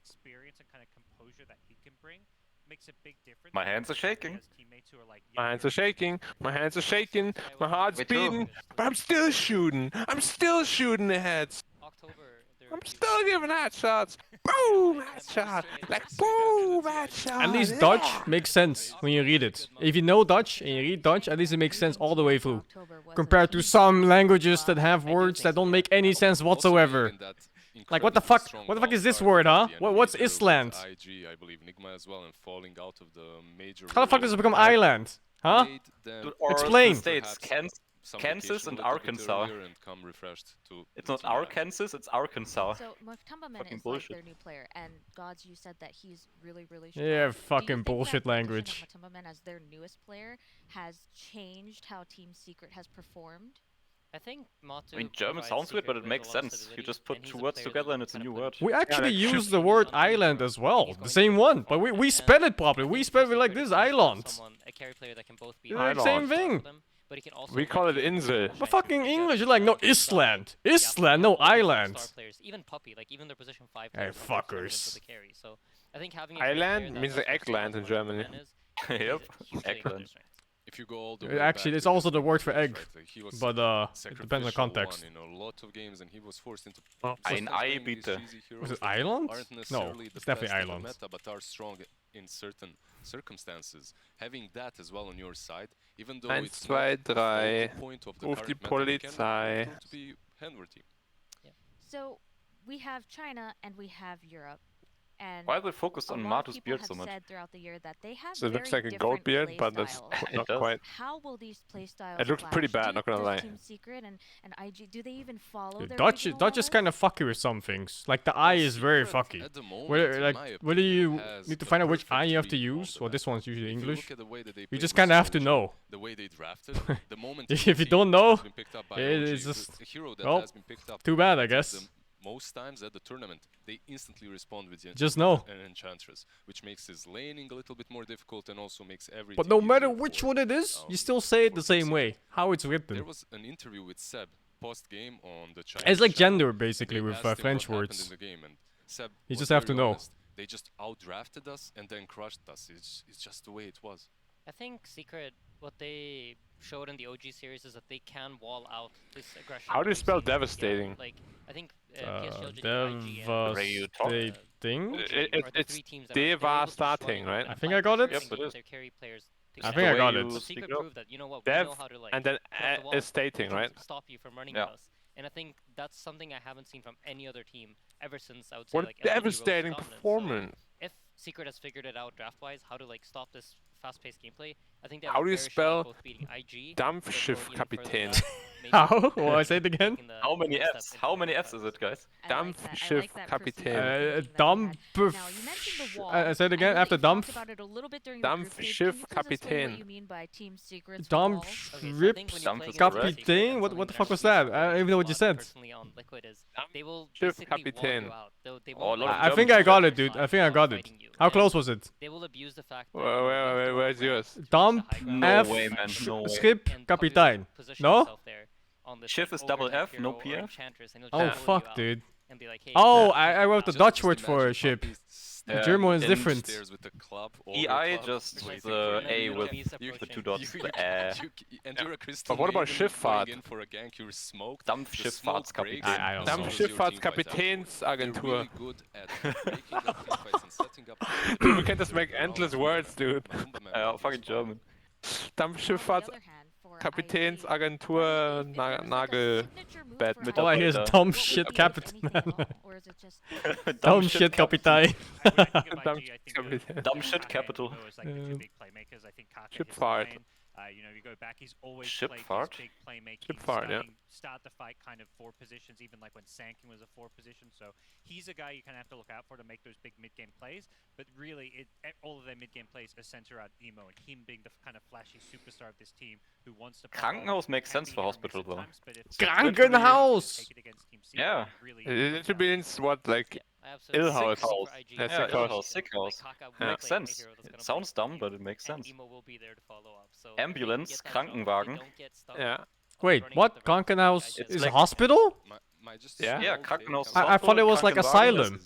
experience and kind of composure that he can bring makes a big difference. My hands are shaking. He has teammates who are like My hands are shaking. My hands are shaking. My heart's Me too. beating. But I'm still shooting. I'm still shooting the heads. October. I'm still giving headshots. Boom, headshot. Like boom, headshot. At least yeah. Dutch makes sense when you read it. If you know Dutch and you read Dutch, at least it makes sense all the way through. Compared to some languages that have words that don't make any sense whatsoever. Like what the fuck? What the fuck is this word, huh? What's Island? How the fuck does it become island? Huh? Or Explain. the states, Kansas and Arkansas. It's not Arkansas, it's Arkansas. So Muftumbaman Fucking is bullshit. like their new player, and Gods, you said that he's really strong. Yeah, Do you fucking think bullshit that the addition language. of Muftumbaman as their newest player has changed how Team Secret has performed? I think Matu I mean, German sounds weird, but it makes sense. You just put two words together and it's a new word. We actually like, use the word island as well. The same one. But we spell it properly. We spell it like this, island. A carry player that can both be It's the same thing. but he can also We call it Insel. But fucking English, you're like, no, Island. Island, no, island. Star players, even Puppy, like even their position 5 Hey, players are also relevant fuckers. for the carry. So I think having a Island carry player means that the also eggplant in understands Germany. what Muftumbaman is Yep, a huge eggplant. strength. If you go all the way Actually, back it's to also the word for first, egg. right, he was But it depends on sacrificial context. one in a lot of games, and he was forced into Oh. Ein Ei, bitte. Was it island? aren't No, necessarily the it's definitely best in the island. meta, but are strong in certain circumstances. Having that as well on your side, even though 1, it's 2, not the 3. focal point of the Ruf die current meta, it can Polizei. prove to be handworthy. So we have China and we have Europe, and Why are they focused a on lot of Matu's people beard have so much? said throughout the year that they have So it looks very like a gold different beard, play but that's styles. It not does. quite. How will these play styles It looks pretty clash? bad, not gonna Does lie. Team Secret and IG, do they even follow their Dutch regional is levels? kind of fucky with some things. Like the eye is very fucky. At the moment, Whether in like my whether opinion, you has need to the find out which eye perfect you have to read on use, the well, this meta. one's usually If you English. look at the way that they You play just with kind of have to Soulja, know. the way they drafted, the moment If you you see don't who know, has been picked up by it OG, is just- the hero that well, has been picked up Too bad, I the guess. most times at the tournament, they instantly respond with Just know. an Enchantress, which makes his laning a little bit more difficult and also makes everything But no matter easier which for, one it is, you um, still say it for the Team same Secret. way. How it's There written. was an interview with Seb post-game on the Chinese It's like channel, gender and basically they with asked him French what happened words. in the game, and Seb You was just have very to know. honest. They just outdrafted us and then crushed us. It's just the way it was. I think Secret, what they showed in the OG series is that they can wall out this aggression. How do you that we've spell seen from devastating? Like, I think PSG, LGD, IG, Devastating. OG It- are the it's three teams that are able to devastating, struggle right? and I think fight I got for it. Yep, everything it with is. their carry players I together. think I The got way it. you So speak Secret up. proved that, you know what, we Dev know how to like and then put up the walls, stating, we can right? stop you from running Yeah. at us. And I think that's something I haven't seen from any other team ever since I would say What a like LGD rose to devastating dominance. So performance. if Secret has figured it out draft-wise, how to like stop this fast-paced gameplay, I think they How have do a you very shot spell at both beating IG, but going Dampfschiff even further than Kapitän? that, maybe How? Well, I say it again. taking the How many next step Fs? into How the many top Fs five. is it, guys? I like that. I Dampfschiff like that Kapitän. perceived thinking that you had. Dump. Now, you mentioned the wall. I said again I know after that you talked dump. about it a little bit during the group stage. Dampfschiff Can you please explain Kapitän. what you mean by Team Secret's Dump wall? Okay, so I think Rip when you Dump play is against correct. Secret, Kapitän? and What something the fuck was actually that? shows I don't even know what you a lot said. personally on Liquid is they will Schiff basically wall Kapitän. you out. They Oh, won't a lot let of you I think German I got side it, dude. side I think I without got it. fighting you. How And close was it? They will abuse the fact that Where's yours? Dump No F way, man. No way. Skip and Puppy will Kapitän. position No? himself there on this, Shift like, is double overtime F, no hero or PF? enchantress, and he'll Oh just pull you fuck, out dude. and be like, hey, Oh, yeah, I wrote the Just- Dutch just word for imagine ship. Puppy The German one is in different. stairs with the club, EI over club, just waiting the for A you. with You- the two dots. you- and you're a crystal But what about maiden Schifffahrt? going in for a gank, you're smoked. Dampfschifffahrtskapitän. I don't know. Dampfschifffahrtskapitäns-Agentur. Really good at making up teamfights and setting up Dude, we can just make endless words, dude. Fucking German. Dampfschifffahrtskapitäns-Agentur Nagelbett mit All I hear is Mitarbeiter. dumb shit Captain. Dumb shit Kapitän. Dumb shit capital. Schifffahrt. You know, you go back, he's always Schifffahrt? played this big playmaking, Schifffahrt, yeah. start the fight kind of four positions, even like when Sanking was a four position. So he's a guy you kind of have to look out for to make those big mid-game plays. But really, all of their mid-game plays are center around Emo and him being the kind of flashy superstar of this team who wants to. Krankenhaus makes sense for hospital, though. Krankenhaus! Yeah. It means what, like Absolutely. Illhouse. Sick house. That's Yeah, sick house. Illhouse, sick house. Like, Kaka Yeah. will Makes play a sense. hero that's It gonna sounds play dumb, but it makes and sense. Emo will be there to follow up. So Ambulance, if they get that zone, if they Krankenwagen. don't get stuck Yeah. Wait, running what? at the right Krankenhaus time, is like- a hospital? Just Yeah. Yeah, Krankenhaus. I thought it was like Krankenwagen. asylum.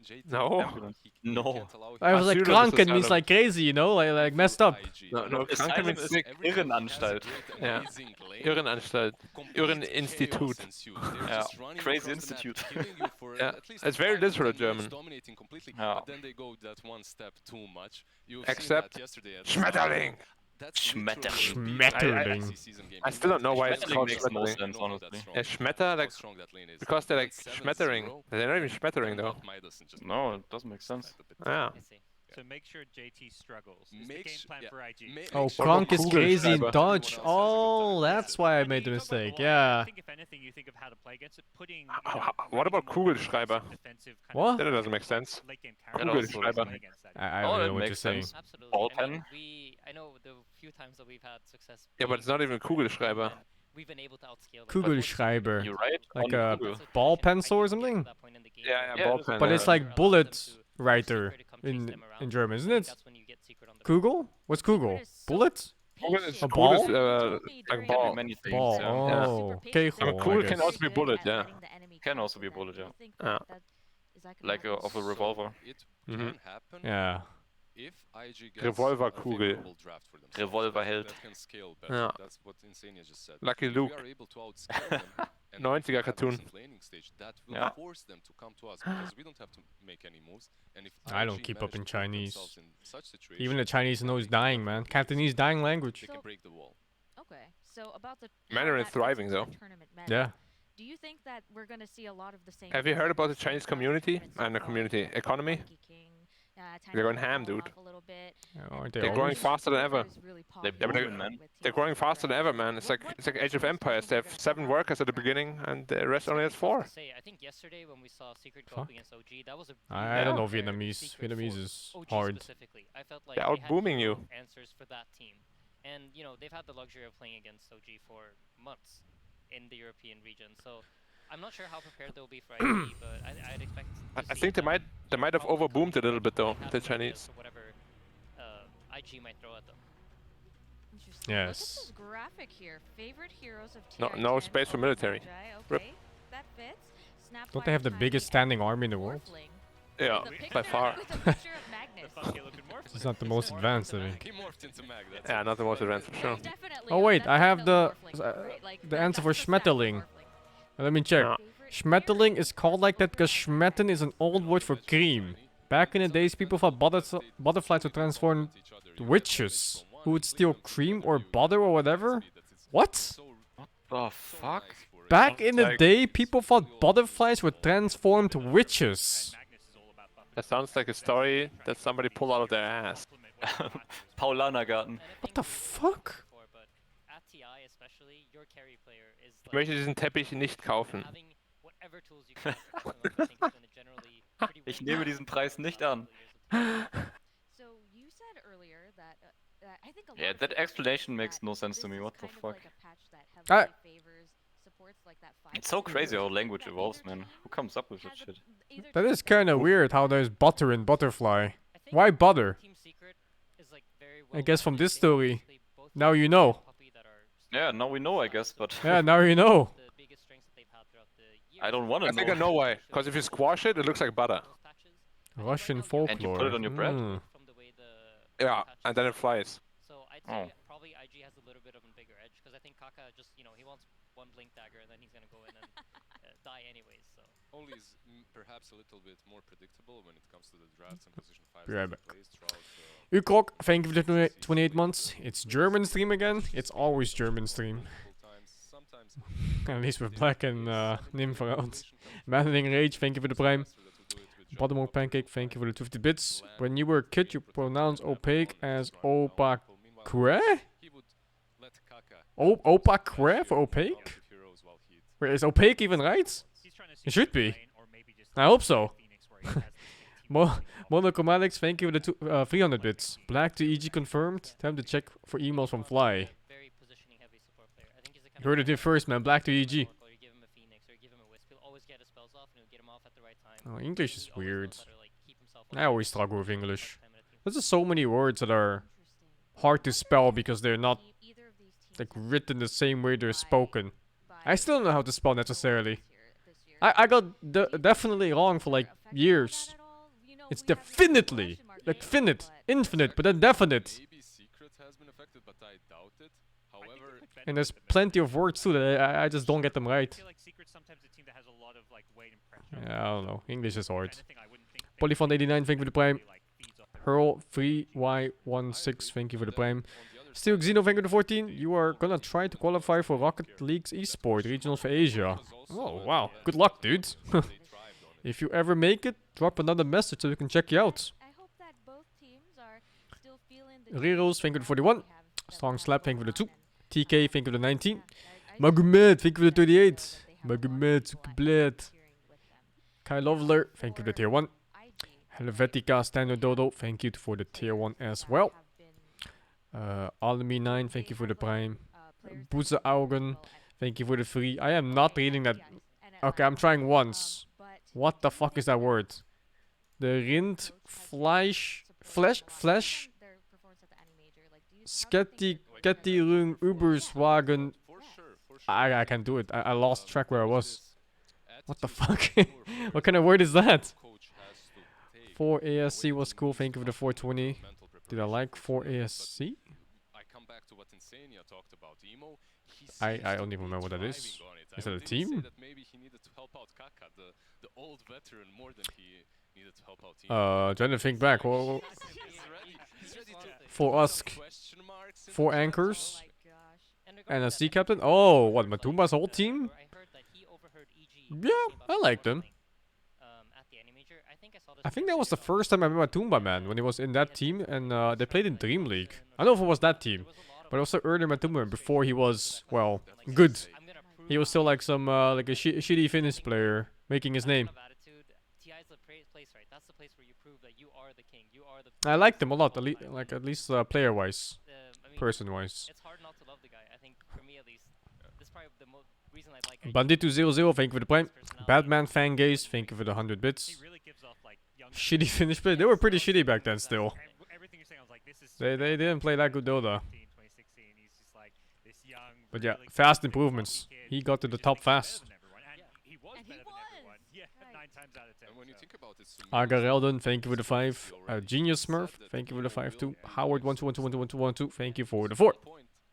JT, No. No. can't allow I was like, Asylum ist kranken means Asylum. like crazy, you know, like messed up. No, Kranken Asylum means ist sick. Irrenanstalt. Ja. Irrenanstalt. Irreninstitut. Ja, Crazy Institute. Yeah, it's very literal German. Ja. Except Schmetterling. Schmetterling. I still don't know why it's Schmetterling called makes more Schmetterling. sense, honestly. Yeah, Schmetter, like, because they're like Schmettering. They're not even Schmettering though. No, it doesn't make sense. Yeah. I see. So make sure JT struggles. Is the game plan for IG. Oh, What Kronk about is crazy in Kugelschreiber? Dodge. Oh, that's why I And made the you talk about mistake. wall, I Yeah. think if anything, you think of how to play against it, putting. What about Kugelschreiber? What? That doesn't make sense. Late game That characters also Kugelschreiber. play against that. I Oh, don't that know what you're makes saying. sense. Absolutely. Ball I mean, pen? I know the few times that we've had success. Yeah, but it's not even Kugelschreiber. and we've been able to outscale them. Kugelschreiber. You're right. Like on a Google. ball pencil or something? Yeah, Yeah, ball it is. pen. But yeah. it's like bullet writer in German, isn't it? Kugel? What's Kugel? Bullet? Kugel is A Kugel is, ball? like ball. Many things. Ball. Yeah. Oh, Kegel, I Kugel guess. can also be bullet, yeah. Can also be a bullet, yeah. Yeah. Like of a revolver. It Mhm. can happen Yeah. if IG gets Revolverkugel. a favorable draft for themselves. Revolverheld. That can scale better. Ja. That's what Insania just said. Lucky If Luke. we are able to outscale them and 90er have Cartoon. decent laning stage, that will Ja. force them to come to us because we don't have to make any moves. And if I don't IG keep up manage in to put Chinese. themselves in such Even the situations, Chinese know is dying, man. Cantonese dying language. they can break the wall. Okay, so about the how Mandarin that is fits thriving, into though. the tournament meta, Yeah. Do you think that we're gonna see a lot of the same? Have you heard about the things Chinese across community tournaments so and the far? community economy? Monkey King, Tiny They're going King ham, falling dude. off a little bit, Aren't They're they growing always? faster than ever. They're Yeah, but booming, man. They're growing faster than ever, man. It's like Age of Empires. They have 7 workers at the beginning, and the rest only has 4. I think yesterday when we saw Secret go Fuck. up against OG, that was a I don't know unfair Vietnamese. Secret Vietnamese for is OG hard. specifically. I felt like They're they had out-booming you. no answers for that team. And you know, they've had the luxury of playing against OG for months in the European region. So I'm not sure how prepared they'll be for IG, but I'd expect to I see think they them might have probably come overboomed a little bit though, have the ideas Chinese. for whatever IG might throw at them. Interesting. Yes. Look at this graphic here. Favorite heroes of No- TI no 10, space for military. Magi, Rip. Okay, that fits. Don't they have the Snapfire biggest Tiny, standing army in the world? Morphling. Yeah, With a by picture- far. with a picture of Magnus. The funky looking morph. It's not the most advanced, I think. He morphed into Mag. That's Yeah, it. not the most advanced for sure. Definitely, Oh wait, I have the definitely Morphling, right? the answer for that's the stat Schmetterling. Morphling. Let me check. Yeah. Favorite Schmetterling is called like that because Schmetten is an old word for cream. Back in the days, people thought butterflies would transform to witches who would steal cream or butter or whatever. What? The fuck? Back in the Like- day, people thought butterflies were transformed witches. Magnus is all about buffering. That sounds like a story that somebody pulled out of their ass. Paulanergarten. What the fuck? But at TI especially, your carry player is Ich möchte diesen Teppich nicht kaufen. having whatever tools you can. I think has been a generally pretty Ich win nehme diesen Preis nicht an. So you said earlier that I think a lot Yeah, of that people explanation think makes that no sense to this me, is what the kind of fuck? like a patch that I- heavily favors supports like that It's so 5 crazy how that language either evolves, man. team Who comes up with that has a- shit? either That team is has kind of weird how there's butter in butterfly. I think Why butter? Team Secret is like very I well guess from this represented. story, They both now have you a know. puppy that are Yeah, now we know, I guess, but Yeah, now you know. the biggest strengths that they've had throughout the years. I don't want I to think I know. know why. Because if you squash it, it looks like butter. Those patches. I think Russian right now you're And you folklore. put it on your bread? Hmm. from the way the Yeah, patches and then it are. flies. So I'd Oh. say probably IG has a little bit of a bigger edge because I think Kaka just he wants one blink dagger and then he's gonna go in and die anyways. So Only is perhaps a little bit more predictable when it comes to the drafts and position 5 Be right that he back. plays throughout Ukrok, thank you for the 28 months. It's German stream again. It's always German stream. multiple times. Sometimes At least with Black and Nim around. Maddening Rage, thank you for the prime. Bottom Pancake, thank you for the 50 bits. When you were a kid, you pronounce opaque as opaque. he would let Kaka Opaque for opaque? heroes while he Wait, is opaque even right? He's trying to It see should if he be. can lane or maybe just I hope so. Phoenix where he has the team Monochromatics, thank you for the 300 bits. Black to EG confirmed. Time to check for emails from Fly. very positioning heavy support player. I think he's the kind You heard it here first, man. Black to EG. You give him a Phoenix or you give him a Wisp, he'll always get his spells off and he'll get him off at the right time. Oh, English is He always knows weird. how to, like, keep himself I alive always at struggle with the English. right time in a team. There's just so many words that are hard to spell because they're not like written the same way they're spoken. I still don't know how to spell necessarily. I got definitely wrong for like years. It's definitely, like, finite, infinite, but then definite. Maybe Secret has been affected, but I doubt it. However, And there's plenty of words too that I just don't get them right. I feel like Secret's sometimes a team that has a lot of like weight and pressure. Yeah, I don't know. English is hard. Kind of thing I wouldn't think they Polyphon89, thank you for the prime. really, like, feeds off their Hurl 3Y16, thank you for the prime. Still Xeno, thank you for the 14. You are gonna try to qualify for Rocket League's esport regionals for Asia. Oh, wow. Good luck, dude. If you ever make it, drop another message so we can check you out. I hope that both teams are still feeling the Reros, thank you for the 41. Strong Slap, thank you for the 2. TK, thank you for the 19. I Magomed, thank you for the 38. Magomed, super bled. Kai Loveler, thank you for the tier 1. Helvetica, Standard Dodo, thank you for the tier 1 as well. Almy 9, thank you for the prime. Boeze Augen, thank you for the 3. I am not reading that. Okay, I'm trying once. What the fuck is that word? The Rind, Fleisch, Flesh, Skettirung, Uberswagen. I can't do it. I lost track where I was. What the fuck? What kind of word is that? 4 ASC was cool. Thank you for the 420. Did I like 4 ASC? I don't even remember what that is. Is that a team? Trying to think back. Well, for us, 4 anchors and a sea captain. Oh, what, Matumba's whole team? Yeah, I like them. I think that was the first time I met Matumba, man, when he was in that team, and they played in Dream League. I don't know if it was that team, but also earlier Matumba, before he was, well, good. He was still like some, like a shitty Finnish player, making his name. I liked him a lot, at least player-wise, person-wise. It's hard not to love the guy. I think for me at least, this is probably the reason I like him. Bandito00, thank you for the prime. Batman Fangaze, thank you for the 100 bits. Shitty Finnish play. They were pretty shitty back then still. They didn't play that good Dota. But yeah, fast improvements. He got to the top fast. Agarelden, thank you for the 5. Genius Smurf, thank you for the 5 too. Howard 12121212, thank you for the 4.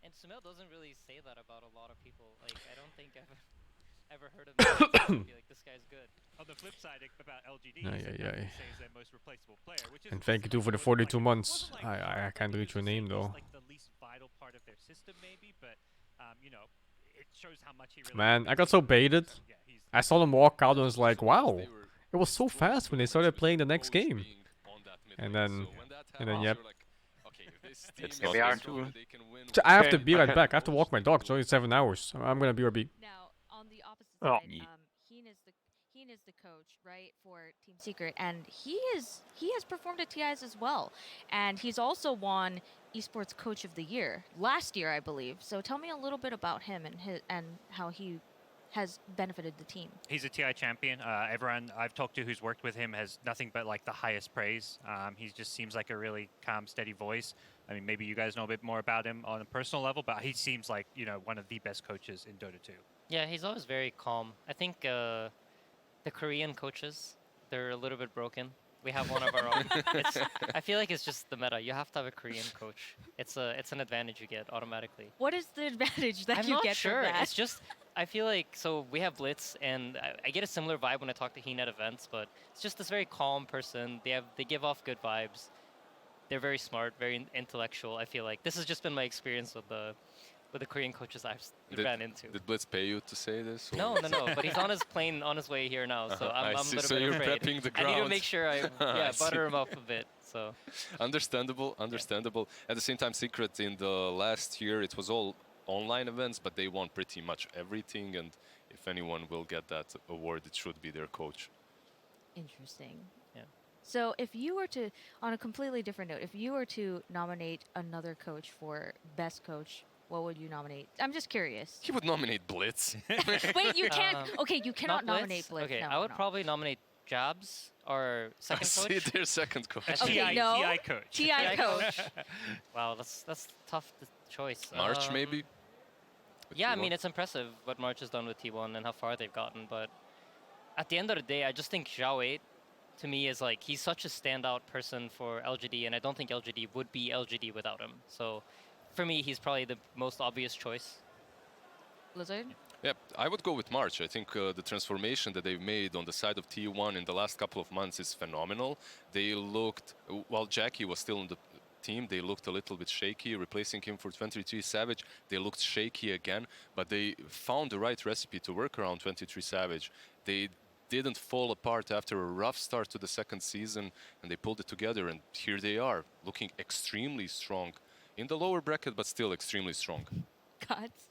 And Sumel doesn't really say that about a lot of people. Like, I don't think I've ever heard of him be like, this guy's good. On the flip side about LGD, Ay. their most replaceable player, which is And thank you too for the 42 months. I can't read your name though. like the least vital part of their system maybe, but you know, it shows how much he really Man, I got so baited. I saw them walk out and was like, wow. It was so fast when they started playing the next game. And then yep. It's not VR2. I have to be right back. I have to walk my dog. It's only 7 hours. I'm gonna BRB. Now, on the opposite Oh. side, Heen is the coach, right, for Team Secret, and he has performed at TIs as well, and he's also won Esports Coach of the Year last year, I believe. So tell me a little bit about him and how he has benefited the team. He's a TI champion. Everyone I've talked to who's worked with him has nothing but like the highest praise. He just seems like a really calm, steady voice. I mean, maybe you guys know a bit more about him on a personal level, but he seems like, you know, one of the best coaches in Dota 2. Yeah, he's always very calm. I think the Korean coaches, they're a little bit broken. We have one of our own. I feel like it's just the meta. You have to have a Korean coach. It's an advantage you get automatically. What is the advantage that I'm you not get sure. from that? It's just I feel like so we have Blitz, and I get a similar vibe when I talk to Heen at events. But it's just this very calm person. They give off good vibes. They're very smart, very intellectual. I feel like this has just been my experience with the Korean coaches I've ran into. Did Blitz pay you to say this? No. But he's on his plane on his way here now, so I'm a little so bit you're afraid. prepping the I need to ground. make sure I butter him up a bit. So Understandable. At the same time, Secret in the last year, it was all online events, but they won pretty much everything. And if anyone will get that award, it should be their coach. Interesting. Yeah. So if you were to, on a completely different note, if you were to nominate another coach for best coach, what would you nominate? I'm just curious. He would nominate Blitz. Wait, you can't. Okay, you cannot not nominate Blitz. Okay, No, I would no. probably nominate Jabs or second See, coach. their second coach. Okay, TI, no. TI coach. TI coach. Wow, that's tough choice. March, maybe? With Yeah, I T1? mean, it's impressive what March has done with T1 and how far they've gotten, but at the end of the day, I just think Zhao 8 to me is like he's such a standout person for LGD, and I don't think LGD would be LGD without him. So for me, he's probably the most obvious choice. Blizzard? Yeah, I would go with March. I think the transformation that they've made on the side of T1 in the last couple of months is phenomenal. They looked, while Jackie was still in the team, they looked a little bit shaky, replacing him for 23 Savage. They looked shaky again, but they found the right recipe to work around 23 Savage. They didn't fall apart after a rough start to the second season, and they pulled it together, and here they are, looking extremely strong. In the lower bracket, but still extremely strong. Gods.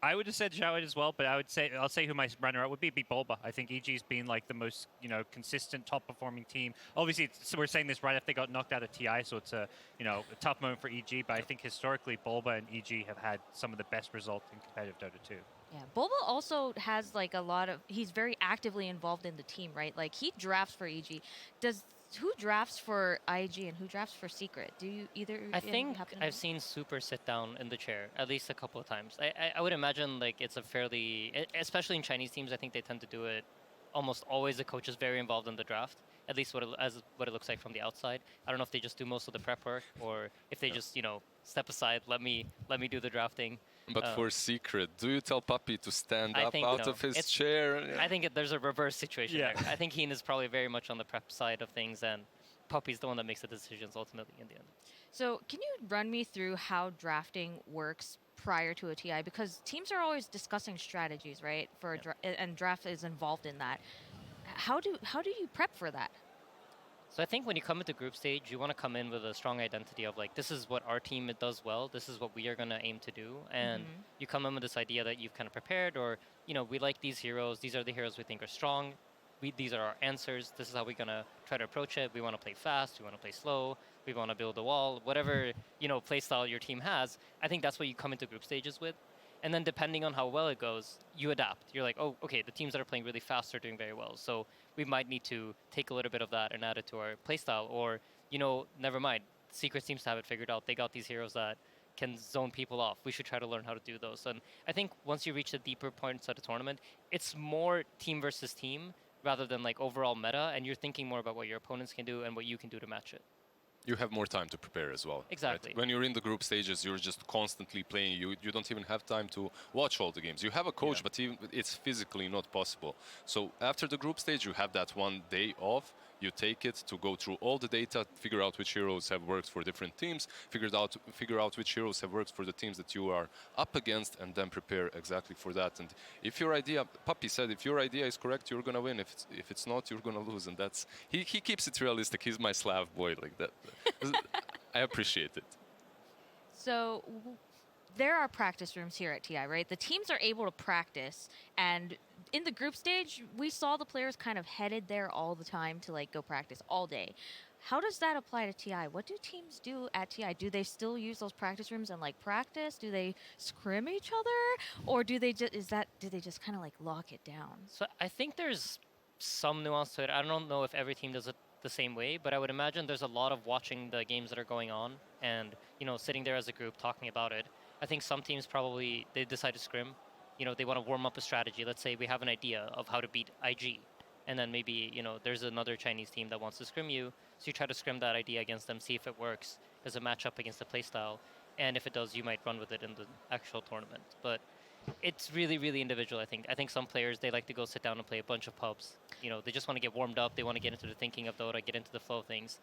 I would have said Zhao as well, but I'll say who my runner-up would be Bulba. I think EG's been like the most consistent, top-performing team. Obviously, we're saying this right after they got knocked out of TI, so it's a a tough moment for EG. But I think historically, Bulba and EG have had some of the best results in competitive Dota 2. Yeah, Bulba also has like a lot of. He's very actively involved in the team, right? Like he drafts for EG. Who drafts for IG and who drafts for Secret? Do you either? I think I've seen Super sit down in the chair at least a couple of times. I would imagine like it's a fairly, especially in Chinese teams, I think they tend to do it almost always. The coach is very involved in the draft, at least what it looks like from the outside. I don't know if they just do most of the prep work or if they just step aside, let me do the drafting. But for Secret, do you tell Puppy to stand up out of his chair? I think there's a reverse situation there. I think Heen is probably very much on the prep side of things, and Puppy's the one that makes the decisions ultimately in the end. So can you run me through how drafting works prior to a TI? Because teams are always discussing strategies, right? And draft is involved in that. How do you prep for that? So I think when you come into group stage, you want to come in with a strong identity of like, this is what our team does well. This is what we are going to aim to do. And you come in with this idea that you've kind of prepared, or, we like these heroes. These are the heroes we think are strong. These are our answers. This is how we're going to try to approach it. We want to play fast. We want to play slow. We want to build a wall. Whatever, play style your team has, I think that's what you come into group stages with. And then depending on how well it goes, you adapt. You're like, oh, okay, the teams that are playing really fast are doing very well. So we might need to take a little bit of that and add it to our playstyle. Or, never mind. Secret seems to have it figured out. They got these heroes that can zone people off. We should try to learn how to do those. And I think once you reach the deeper points of the tournament, it's more team versus team rather than like overall meta. And you're thinking more about what your opponents can do and what you can do to match it. You have more time to prepare as well. Exactly. Right? When you're in the group stages, you're just constantly playing. You don't even have time to watch all the games. You have a coach, but it's physically not possible. So after the group stage, you have that one day off. You take it to go through all the data, figure out which heroes have worked for different teams, figure out which heroes have worked for the teams that you are up against, and then prepare exactly for that. And if your idea, Puppy said, if your idea is correct, you're gonna win. If it's not, you're gonna lose. And that's he keeps it realistic. He's my Slav boy like that. I appreciate it. So there are practice rooms here at TI, right? The teams are able to practice, and in the group stage, we saw the players kind of headed there all the time to like go practice all day. How does that apply to TI? What do teams do at TI? Do they still use those practice rooms and like practice? Do they scrim each other, or do they just kind of like lock it down? So I think there's some nuance to it. I don't know if every team does it the same way, but I would imagine there's a lot of watching the games that are going on and sitting there as a group talking about it. I think some teams probably they decide to scrim. They want to warm up a strategy. Let's say we have an idea of how to beat IG, and then maybe there's another Chinese team that wants to scrim you, so you try to scrim that idea against them, see if it works. Does it match up against the playstyle? And if it does, you might run with it in the actual tournament. But it's really, really individual, I think. I think some players, they like to go sit down and play a bunch of pubs. They just want to get warmed up. They want to get into the thinking of Dota, get into the flow of things.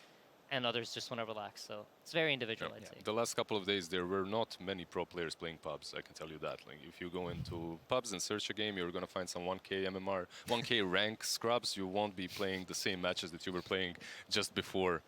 And others just want to relax. So it's very individual, I'd say. The last couple of days, there were not many pro players playing pubs, I can tell you that. Like, if you go into pubs and search a game, you're going to find some 1K MMR, 1K rank scrubs. You won't be playing the same matches that you were playing just before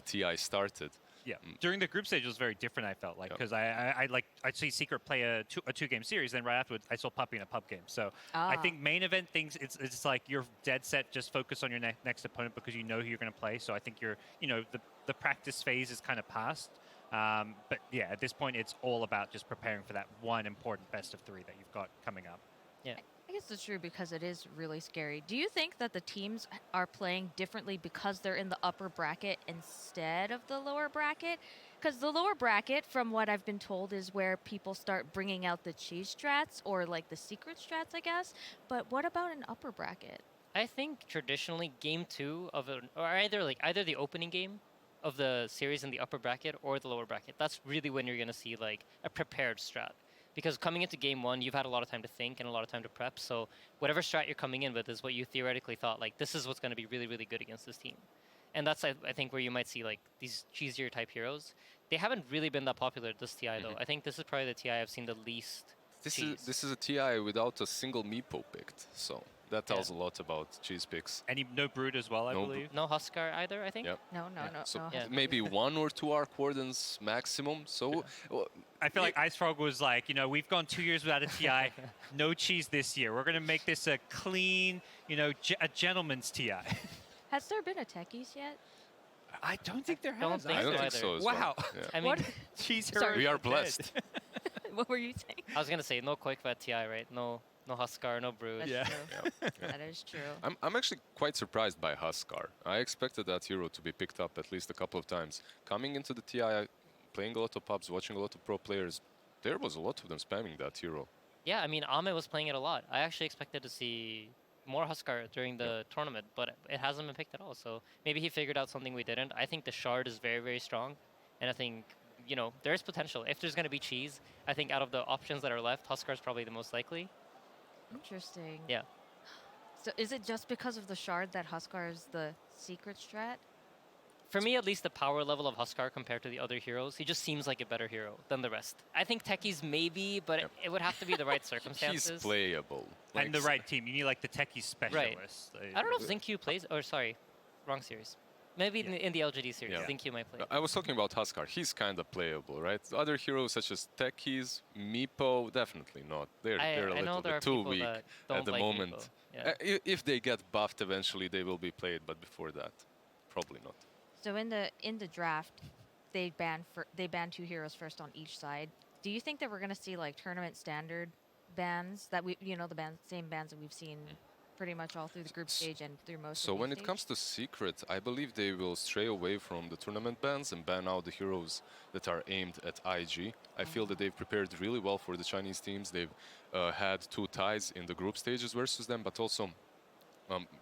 TI started. Yeah, during the group stage it was very different. I felt like because I'd see Secret play a two-game series, then right afterwards I saw Puppy in a pub game. So I think main event things it's like you're dead set, just focus on your next opponent because you know who you're going to play. So I think you're the practice phase is kind of past. But yeah, at this point it's all about just preparing for that one important best of 3 that you've got coming up. Yeah. I guess it's true because it is really scary. Do you think that the teams are playing differently because they're in the upper bracket instead of the lower bracket? Because the lower bracket, from what I've been told, is where people start bringing out the cheese strats or like the secret strats, I guess. But what about an upper bracket? I think traditionally game 2 of or either the opening game of the series in the upper bracket or the lower bracket. That's really when you're gonna see like a prepared strat. Because coming into game 1, you've had a lot of time to think and a lot of time to prep. So whatever strat you're coming in with is what you theoretically thought, like, this is what's going to be really, really good against this team. And that's, I think, where you might see like these cheesier type heroes. They haven't really been that popular this TI though. I think this is probably the TI I've seen the least. This is a TI without a single Meepo picked, so that tells a lot about cheese picks. And no Brood as well, I believe. No Huskar either, I think. Yep. No. So no maybe 1 or 2 Arc Wardens maximum. So I feel like Ice Frog was like, we've gone 2 years without a TI, no cheese this year. We're gonna make this a clean, a gentleman's TI. Has there been a Techies yet? I don't think there Don't has. think I don't so think either. so as Wow. well. Yeah. I mean, What? Cheese Sorry. We are blessed. What were you saying? I was gonna say no Quakebat TI, right? No Huskar, no Brood. That's Yeah. true. That is true. I'm actually quite surprised by Huskar. I expected that hero to be picked up at least a couple of times. Coming into the TI, playing a lot of pubs, watching a lot of pro players, there was a lot of them spamming that hero. Yeah, I mean, Ame was playing it a lot. I actually expected to see more Huskar during the tournament, but it hasn't been picked at all. So maybe he figured out something we didn't. I think the Shard is very, very strong. And I think, there's potential. If there's going to be cheese, I think out of the options that are left, Huskar is probably the most likely. Interesting. Yeah. So is it just because of the shard that Huskar is the secret strat? For me, at least, the power level of Huskar compared to the other heroes, he just seems like a better hero than the rest. I think Techies maybe, but it would have to be the right circumstances. He's playable. And the right team. You need like the techie specialist. I don't know if XinQ plays, or sorry, wrong series. Maybe in the LGD series, XinQ might play. I was talking about Huskar. He's kind of playable, right? Other heroes such as Techies, Meepo, definitely not. They're a little bit too weak at the moment. Yeah. If they get buffed eventually, they will be played, but before that, probably not. So in the draft, they banned 2 heroes first on each side. Do you think that we're gonna see like tournament standard bans that the same bans that we've seen pretty much all through the group stage and through most? So when it comes to Secret, I believe they will stray away from the tournament bans and ban out the heroes that are aimed at IG. I feel that they've prepared really well for the Chinese teams. They've had 2 ties in the group stages versus them, but also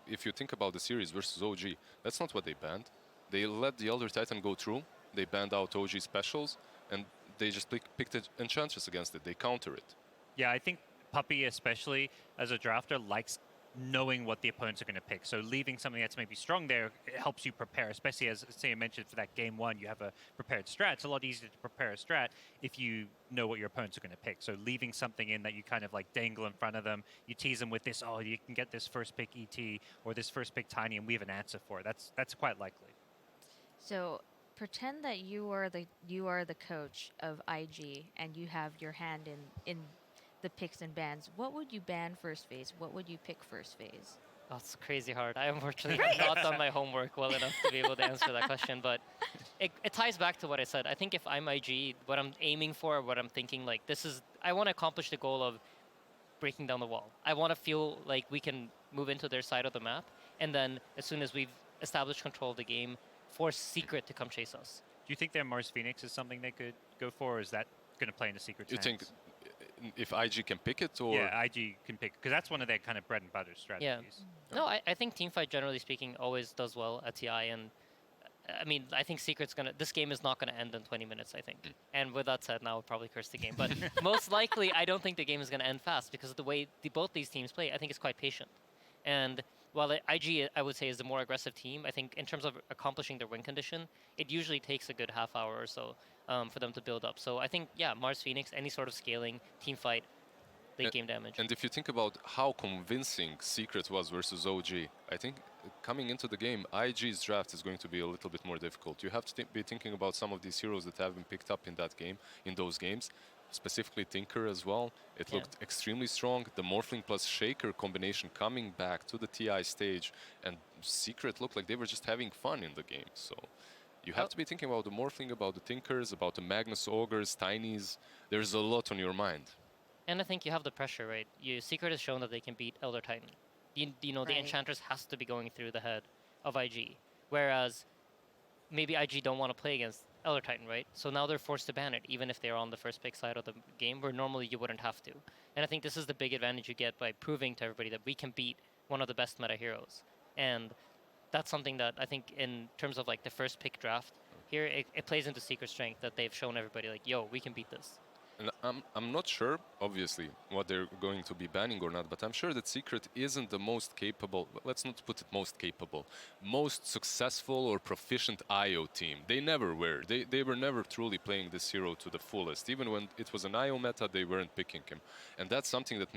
if you think about the series versus OG, that's not what they banned. They let the Elder Titan go through, they banned out OG specials, and they just picked Enchantress against it. They counter it. Yeah, I think Puppy, especially as a drafter, likes knowing what the opponents are going to pick. So leaving something that's maybe strong there, it helps you prepare, especially as Sam mentioned for that game 1, you have a prepared strat. It's a lot easier to prepare a strat if you know what your opponents are going to pick. So leaving something in that you kind of like dangle in front of them, you tease them with this, you can get this first pick ET or this first pick Tiny, and we have an answer for it. That's quite likely. So pretend that you are the coach of IG and you have your hand in the picks and bans. What would you ban first phase? What would you pick first phase? Oh, it's crazy hard. I unfortunately have not done my homework well enough to be able to answer that question, but it ties back to what I said. I think if I'm IG, what I'm aiming for, what I'm thinking, like, I want to accomplish the goal of breaking down the wall. I want to feel like we can move into their side of the map, and then as soon as we've established control of the game, force Secret to come chase us. Do you think their Mars Phoenix is something they could go for, or is that going to play in the Secret You think if IG can pick it, or yeah, IG can pick, because that's one of their kind of bread and butter strategies. Yeah. No, I think Teamfight, generally speaking, always does well at TI, and I mean, I think Secret's this game is not gonna end in 20 minutes, I think. And with that said, now I'll probably curse the game, but most likely, I don't think the game is gonna end fast because of the way both these teams play. I think it's quite patient, and while IG, I would say, is the more aggressive team, I think in terms of accomplishing their win condition, it usually takes a good half hour or so for them to build up. So I think, yeah, Mars Phoenix, any sort of scaling, team fight, late game damage. And if you think about how convincing Secret was versus OG, I think coming into the game, IG's draft is going to be a little bit more difficult. You have to be thinking about some of these heroes that have been picked up in those games. Specifically Tinker as well. It looked extremely strong. The Morphling plus Shaker combination coming back to the TI stage, and Secret looked like they were just having fun in the game. So you have to be thinking about the Morphling, about the Tinkers, about the Magnus Ogres, Tinies. There's a lot on your mind. And I think you have the pressure, right? Secret has shown that they can beat Elder Titan. The Enchantress has to be going through the head of IG. Whereas maybe IG don't want to play against Elder Titan, right? So now they're forced to ban it, even if they're on the first pick side of the game, where normally you wouldn't have to. And I think this is the big advantage you get by proving to everybody that we can beat one of the best meta heroes, and that's something that I think in terms of like the first pick draft here, it plays into Secret strength that they've shown everybody like, yo, we can beat this. And I'm not sure, obviously, what they're going to be banning or not, but I'm sure that Secret isn't the most capable, let's not put it most capable, most successful or proficient IO team. They never were. They were never truly playing this hero to the fullest. Even when it was an IO meta, they weren't picking him. And that's something that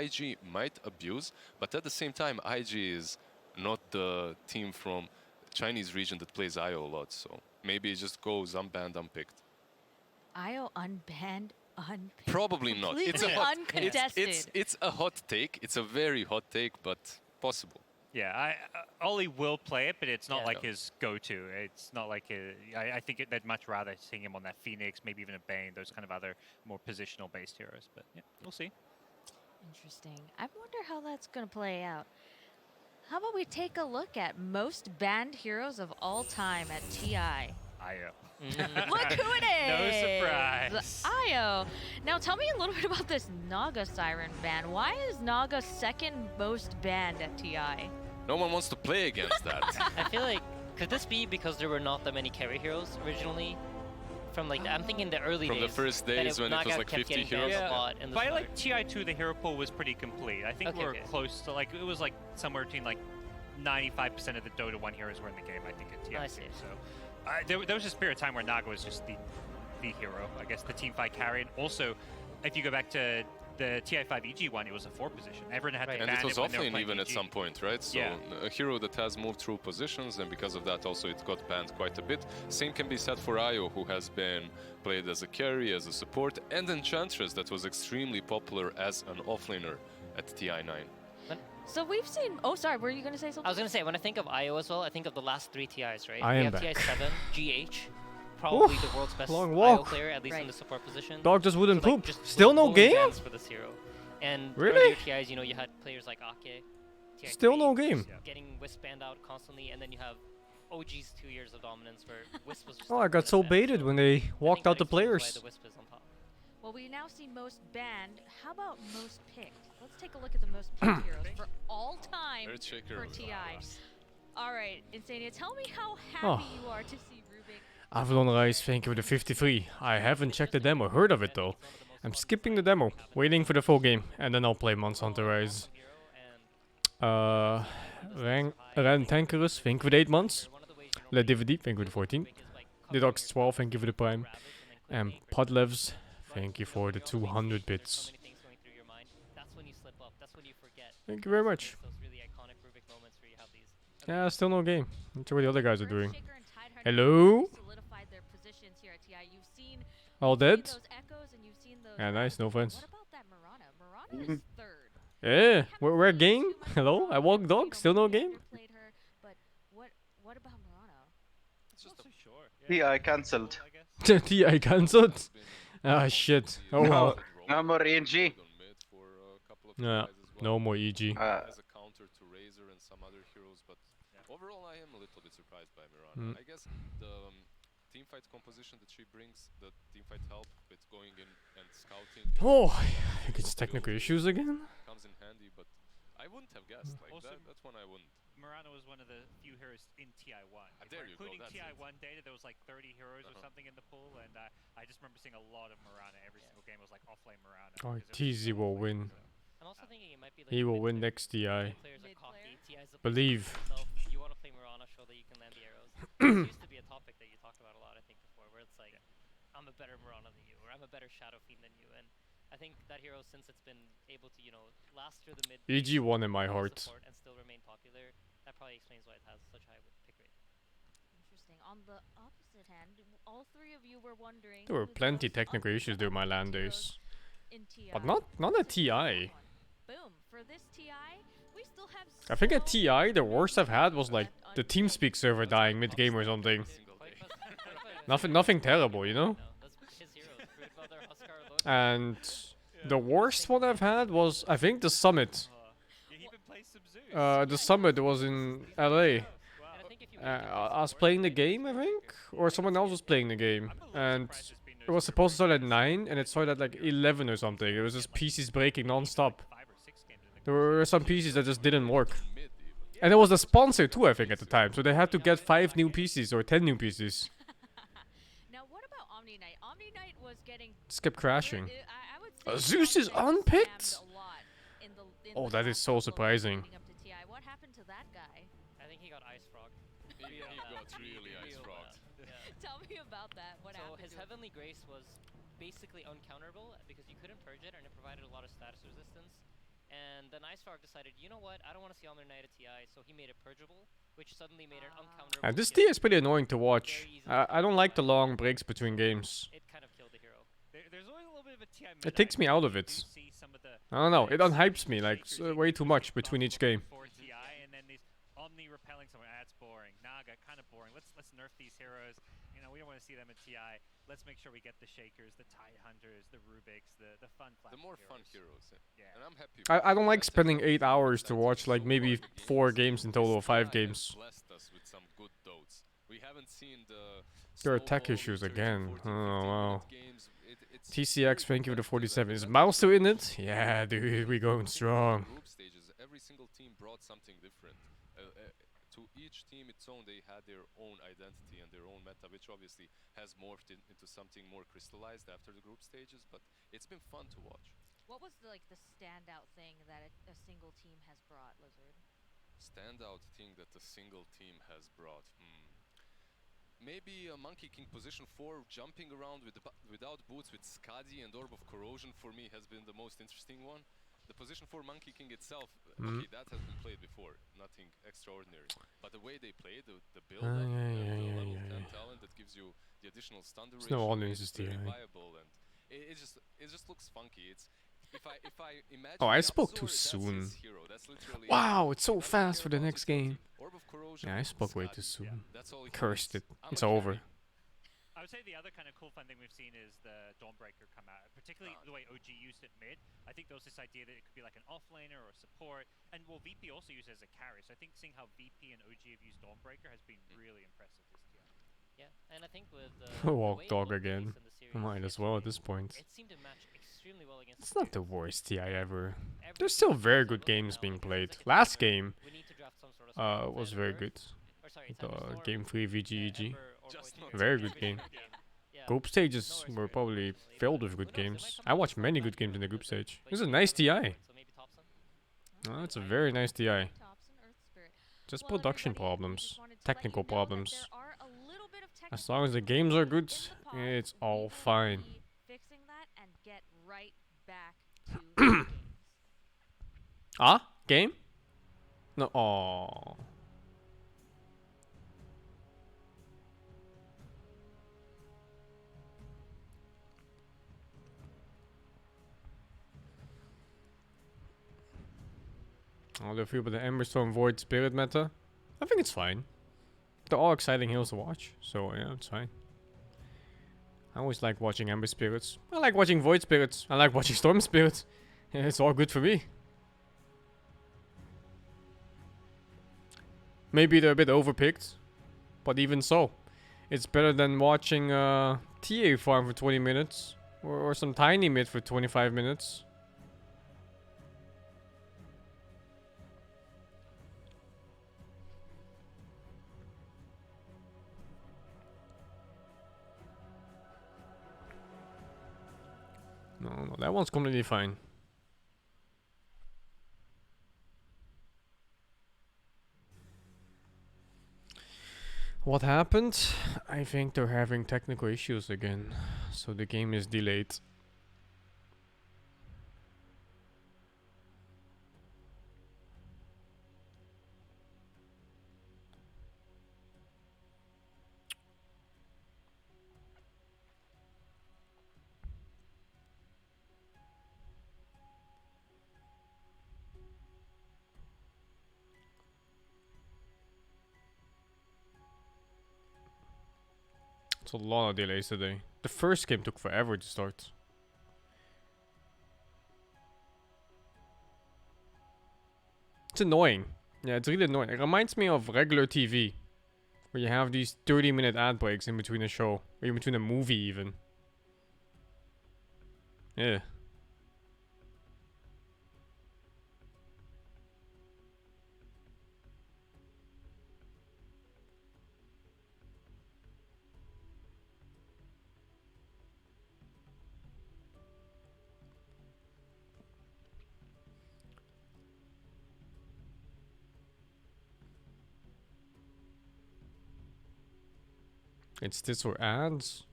IG might abuse, but at the same time, IG is not the team from Chinese region that plays IO a lot, so maybe it just goes unbanned, unpicked. IO unbanned, unpicked. Probably not. It's uncontested. It's a hot take. It's a very hot take, but possible. Yeah, Ollie will play it, but it's not like his go-to. It's not like I think they'd much rather see him on that Phoenix, maybe even a Bane, those kind of other more positional-based heroes. But yeah, we'll see. Interesting. I wonder how that's going to play out. How about we take a look at most banned heroes of all time at TI? IO. Look who it is! No surprise. IO. Now tell me a little bit about this Naga Siren ban. Why is Naga second most banned at TI? No one wants to play against that. I feel like, could this be because there were not that many carry heroes originally? From like, I'm thinking the early days. From the first days when it was like 50 heroes. By like TI2, the hero pool was pretty complete. I think we're close to like, it was like somewhere between like 95% of the Dota 1 heroes were in the game, I think, at TI2. I see. So there was a period of time where Naga was just the hero, I guess, the teamfight carry. And also, if you go back to the TI5 EG one, it was a 4 position. Everyone had to ban and it was when they were offlane even playing at EG. some point, right? So a hero that has moved through positions, and because of that also it got banned quite a bit. Same can be said for IO, who has been played as a carry, as a support, and Enchantress that was extremely popular as an offlaner at TI9. So we've seen... Oh, sorry, were you going to say something? I was going to say, when I think of IO as well, I think of the last 3 TIs, right? I am we have back. TI7, GH, probably the world's best long IO walk. player, at least in the support position. Dog just wouldn't So, like, poop. just Still no pulling game? bans for this hero. And Really? earlier TIs, you know, you had players like Ake, TI3, Still no game. getting Wisp banned out constantly, and then you have OG's 2 years of dominance where Wisp was just Oh, I got so baited when they walked out the players. Why the Wisp is on top. Well, we now see most banned. How about most picked? Let's take a look at the most picked heroes for all time for TI. All right, Insania, tell me how happy you are to see Rubik. Avalon Rise, thank you for the 53. I haven't checked the demo, heard of it though. I'm skipping the demo, waiting for the full game, and then I'll play Monster Hunter Rise. Ran Tankerus, thank you for the 8 months. Let DVD, thank you for the 14. Didox 12, thank you for the Prime. And Podlevs, thank you for the 200 bits. Thank you very much. Yeah, still no game. Let's see what the other guys are doing. Hello? All dead? Yeah, nice, no friends. What about that Murata? Murata is third. Yeah, we're game? Hello? I walk dog, still no game? Played her, but what about Murata? Not so sure. TI cancelled. TI cancelled? Ah, shit. Oh well. No more ENG. Yeah, no more EG. As a counter to Razor and some other heroes, but overall I am a little bit surprised by Mirana. I guess the teamfight composition that she brings, the teamfight help with going in and scouting. Oh, I think it's technical issues again. Comes in handy, but I wouldn't have guessed. Like that's one I wouldn't. Murano was one of the few heroes in TI1. Including TI1 data, there was like 30 heroes or something in the pool, and I just remember seeing a lot of Murano. Every single game was like offlane Murano. Oh, TZ will win. I'm also thinking it might be like He will win next TI. players are cocky, TI's a Believe. So you want to play Mirana, show that you can land the arrows. This used to be a topic that you talked about a lot, I think, before, where it's like, I'm a better Mirana than you, or I'm a better Shadow Fiend than you, and I think that hero, since it's been able to, you know, last through the mid EG won in my heart. and still remain popular, that probably explains why it has such high pick rate. Interesting. On the opposite hand, all 3 of you were wondering. There were who's the plenty most technical issues during my LAN underrated days. in TI. But not at TI. Boom. For this TI, we still have I think at so TI, the many worst I've had was like on the TI. TeamSpeak server dying mid-game or something. Single day. Nothing terrible, you know? That's his heroes. Broodmother, Huskar alone. And the worst one I've had was, I think, the Summit. Yeah, he even plays Subzeus. The Summit was in LA. And I think if you I was playing the game, I think? Or someone else was playing the game. And it was supposed to start at 9, and it started at like 11 or something. It was just PCs breaking non-stop. 5 or 6 games in the There were some PCs that just didn't work. And it was a sponsor too, I think, at the time. So they had to get 5 new PCs or 10 new PCs. Now, what about Omni Knight? Omni Knight was getting... Just kept crashing. I would say Zeus is unpicked? spammed a lot in the Oh, that is so surprising. leading up to TI. What happened to that guy? I think he got ice frogged. He got really ice frogged. Tell me about that. What So happened his to him? Heavenly Grace was basically uncounterable because you couldn't purge it and it provided a lot of status resistance. And then Ice Frog decided, you know what, I don't want to see Omni Knight at TI, so he made it purgeable, which suddenly made it uncounterable. This tier is pretty annoying to watch. I don't like the long breaks between games. It kind of killed the hero. There's always a little bit of a TI It takes me out of it. I don't know, it unhypes me like way too much between each game. For TI, and then these Omni repelling someone, that's boring. Naga, kind of boring. Let's nerf these heroes. You know, we don't want to see them at TI. Let's make sure we get the Shakers, the Tide Hunters, the Rubiks, the fun The more fun heroes. Yeah. And I'm happy. I don't like spending 8 hours to watch like maybe 4 games in total, 5 games. Blessed us with some good dotes. We haven't seen the There are tech issues again. Oh wow. TCX, thank you for the 47. Is Mouse still in it? Yeah, dude, we going strong. Group stages, every single team brought something different. To each team its own, they had their own identity and their own meta, which obviously has morphed into something more crystallized after the group stages, but it's been fun to watch. What was the standout thing that a single team has brought, Lizard? Standout thing that a single team has brought. Maybe a Monkey King position 4 jumping around without boots with Skadi and Orb of Corrosion for me has been the most interesting one. The position 4 Monkey King itself, okay, that has been played before, nothing extraordinary. But the way they play, the build up, the level 10 talent that gives you the additional stun duration, no is very viable, and it just looks funky. It's if I imagine. Oh, I the spoke too Absol, soon. that's his hero. That's literally Wow, it's so fast for the next game. Orb of Corrosion, Yeah, I spoke way Skadi. too soon. That's all he Cursed needs. it. I'm It's a carry. over. I would say the other kind of cool fun thing we've seen is the Dawnbreaker come out, particularly the way OG used it mid. I think there was this idea that it could be like an offlaner or a support, and well, VP also used it as a carry. So I think seeing how VP and OG have used Dawnbreaker has been really impressive this year. Yeah, and I think with Walk dog again. Might as well at this point. It seemed to match extremely well against It's not the worst TI ever. There's still very good games being played. Last game was very good. The game 3 VGEG. Very good game. Group stages were probably filled with good games. I watched many good games in the group stage. This is a nice TI. Oh, it's a very nice TI. Just production problems, technical problems. As long as the games are good, it's all fine. Fixing that and get right back to games. Ah? Game? No. Oh. All the feel about the Emberstone Void Spirit meta? I think it's fine. They're all exciting heroes to watch, so yeah, it's fine. I always like watching Ember Spirits. I like watching Void Spirits. I like watching Storm Spirits. Yeah, it's all good for me. Maybe they're a bit overpicked, but even so, it's better than watching TA farm for 20 minutes or some tiny mid for 25 minutes. No, that one's completely fine. What happened? I think they're having technical issues again, so the game is delayed. It's a lot of delays today. The first game took forever to start. It's annoying. Yeah, it's really annoying. It reminds me of regular TV, where you have these 30-minute ad breaks in between a show, or in between a movie even. Yeah. It's this or ads.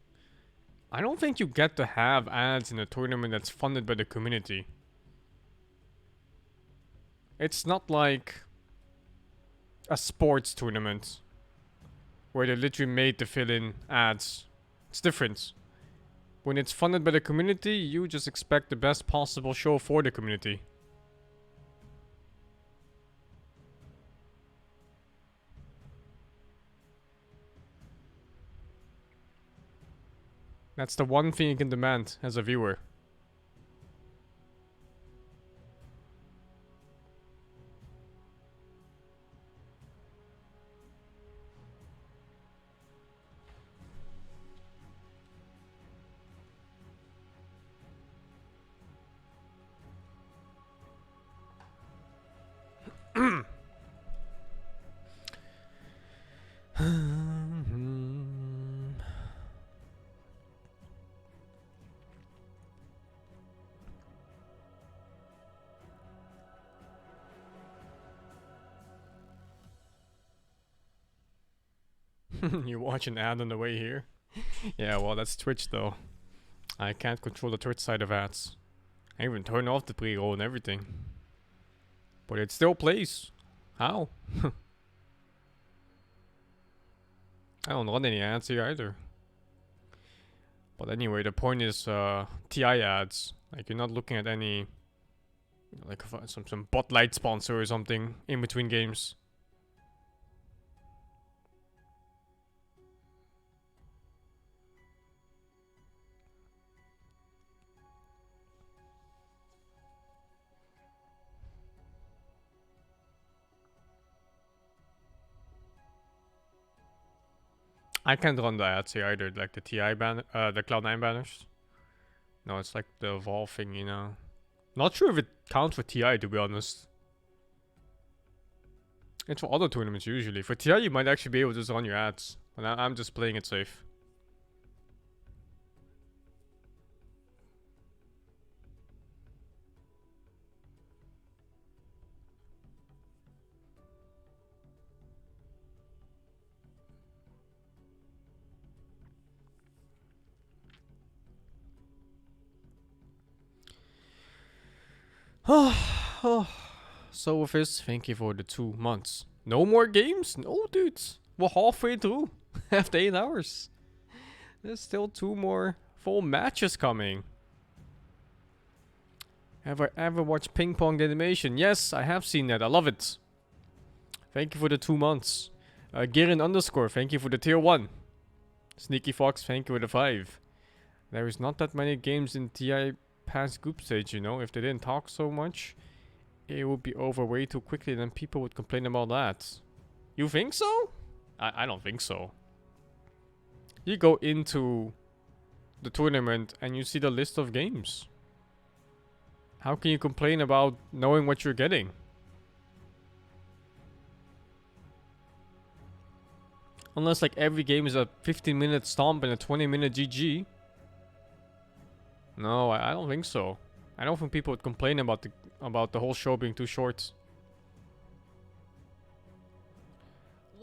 I don't think you get to have ads in a tournament that's funded by the community. It's not like a sports tournament where they're literally made to fill in ads. It's different. When it's funded by the community, you just expect the best possible show for the community. That's the one thing you can demand as a viewer. You watch an ad on the way here? Yeah, well, that's Twitch though. I can't control the Twitch side of ads. I even turn off the pre-roll and everything. But it still plays. How? I don't run any ads here either. But anyway, the point is TI ads. Like, you're not looking at any, you know, like some Bud Light sponsor or something in between games. I can't run the ads here either, like the TI banner, the Cloud9 banners. No, it's like the Evolve thing, you know. Not sure if it counts for TI, to be honest. It's for other tournaments usually. For TI, you might actually be able to just run your ads. But I'm just playing it safe. So with this, thank you for the 2 months. No more games? No, dudes. We're halfway through. After 8 hours. There's still 2 more full matches coming. Have I ever watched Ping Pong the animation? Yes, I have seen that. I love it. Thank you for the 2 months. Girin underscore, thank you for the tier 1. Sneaky Fox, thank you for the 5. There is not that many games in TI past group stage, you know. If they didn't talk so much, it would be over way too quickly, then people would complain about that. You think so? I don't think so. You go into the tournament and you see the list of games. How can you complain about knowing what you're getting? Unless like every game is a 15-minute stomp and a 20-minute GG. No, I don't think so. I don't think people would complain about the whole show being too short.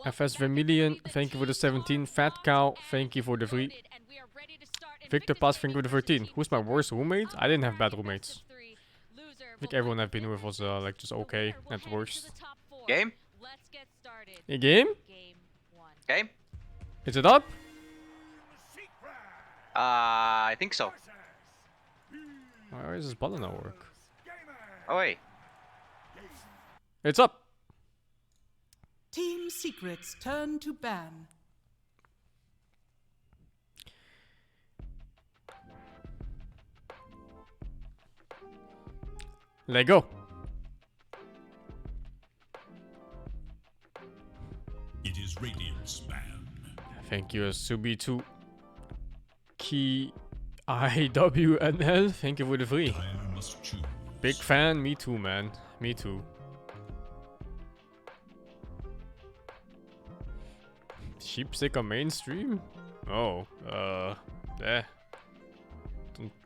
FS Vermilion, thank you for the 17. Fat Cow, thank you for the 3. Victor Pass, thank you for the 13. Who's my worst roommate? I didn't have bad roommates. I think everyone I've been with was like just okay at worst. Game? A game? Game? Is it up? I think so. Why is this button not work? Oh wait. It's up. Team Secret's turn to ban. Let go. It is Radiant's ban. Thank you, Subi2. Key IWNL. Thank you for the 3. Big fan. Me too, man. Me too. Sheepstick on mainstream? Oh, eh.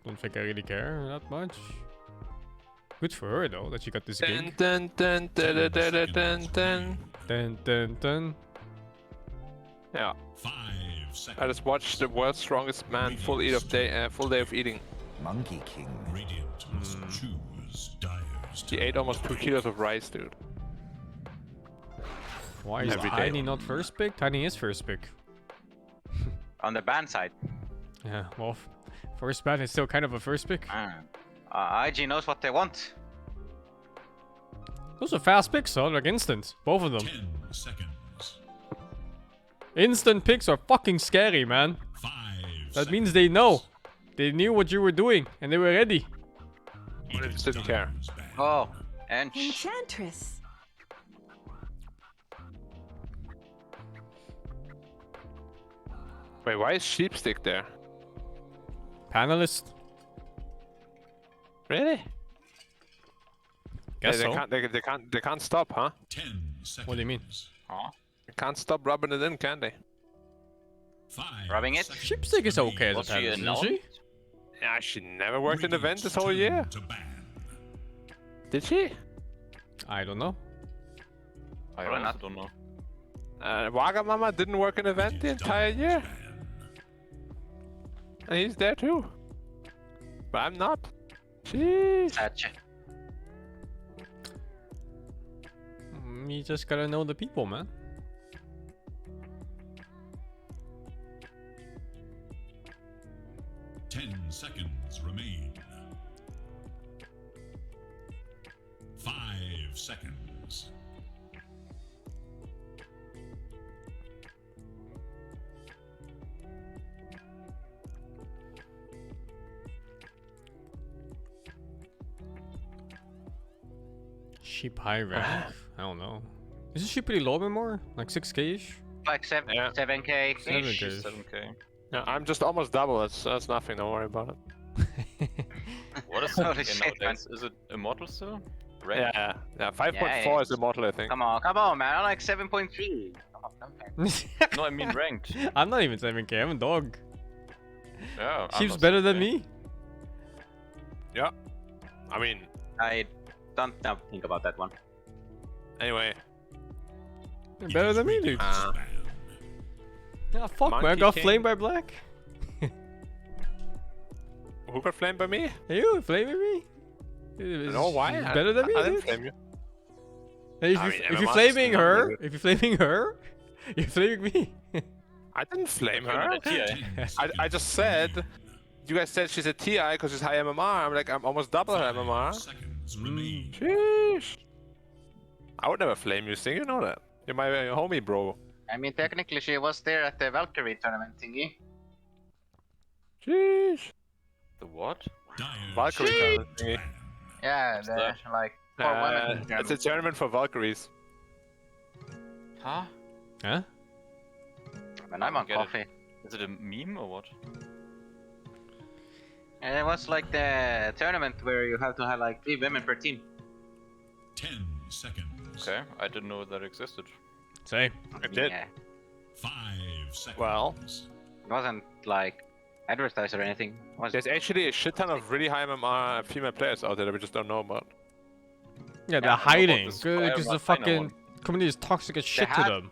Don't think I really care that much. Good for her though, that she got this gig. Dun dun dun dun dun dun dun. Dun dun dun. Ja. 5, I just watched the world's strongest man full day of eating. Monkey King. Radiant must choose Dire's He ate almost 2 kilos of rice, dude. Why is Every day. Tiny not first pick? Tiny is first pick. On the ban side. Yeah, well, first ban is still kind of a first pick. IG knows what they want. Those are fast picks, though. Like instant. Both of them. 10 seconds. Instant picks are fucking scary, man. 5 That means they know. They knew what you were doing and they were ready. I just didn't care. Oh, and Enchantress. Wait, why is Sheepstick there? Panelist. Really? Guess they so. They can't stop, huh? 10 seconds. What do you mean? They can't stop rubbing it in, can they? 5 Rubbing it? seconds Sheepstick is okay as a Was she panelist, isn't announced? she? Yeah, she never worked in event this whole turn year. to ban. Did she? I don't know. I Probably also not. don't know. Wagamama didn't work in event the entire year. And he's there too. But I'm not. Jeez. Satch. You just gotta know the people, man. Ten seconds remain. 5 seconds. Sheep high rank? I don't know. Isn't she pretty low anymore? Like 6k-ish? Like 7K. Yeah. 7K. 7k. 7k. Yeah, I'm just almost double. That's nothing. Don't worry about it. What is Holy it shit, nowadays? Is it immortal still? Rank? Yeah, 5.4 Yeah. is immortal, I think. Come on, man. I'm like 7.3. Come on. No, I mean ranked. I'm not even 7k, I'm a dog. Yeah. I'm Sheep's not better than 7K. me. Yeah. I mean, I don't think about that one. anyway. You're better than me, dude. Uh, Yeah, fuck, man. I Monkey got King. flamed by Black. Who got flamed by me? You flaming me? No, why? She's better than me, I didn't dude. flame you. Hey, I mean, if you're MMR flaming is her, not if you're flaming her, you're flaming me. I didn't flame her. With a TI. I just said, you guys said she's a TI because she's high MMR. I'm like, I'm almost double her 5 MMR. seconds remain. Sheesh. I would never flame you, Sing. You know that. You're my homie, bro. I mean, technically, she was there at the Valkyrie tournament thingy. Sheesh. The what? Dire's Valkyrie turn tournament to thingy. ban. Yeah, What's the, that? like, for women. It's a tournament for Valkyries. Huh? Huh? When I'm on Get it. coffee. Is it a meme or what? And it was like the tournament where you have to have like 3 women per team. 10 seconds. Okay, I didn't know that existed. Say. It did. Yeah. 5 seconds. Well. It wasn't like advertised or anything. It was There's actually a shit ton of really high MMR female players out there that we just don't know about. Yeah, they're Yeah, hiding. this fire Because the run, I know fucking one. community is toxic as shit to have- them.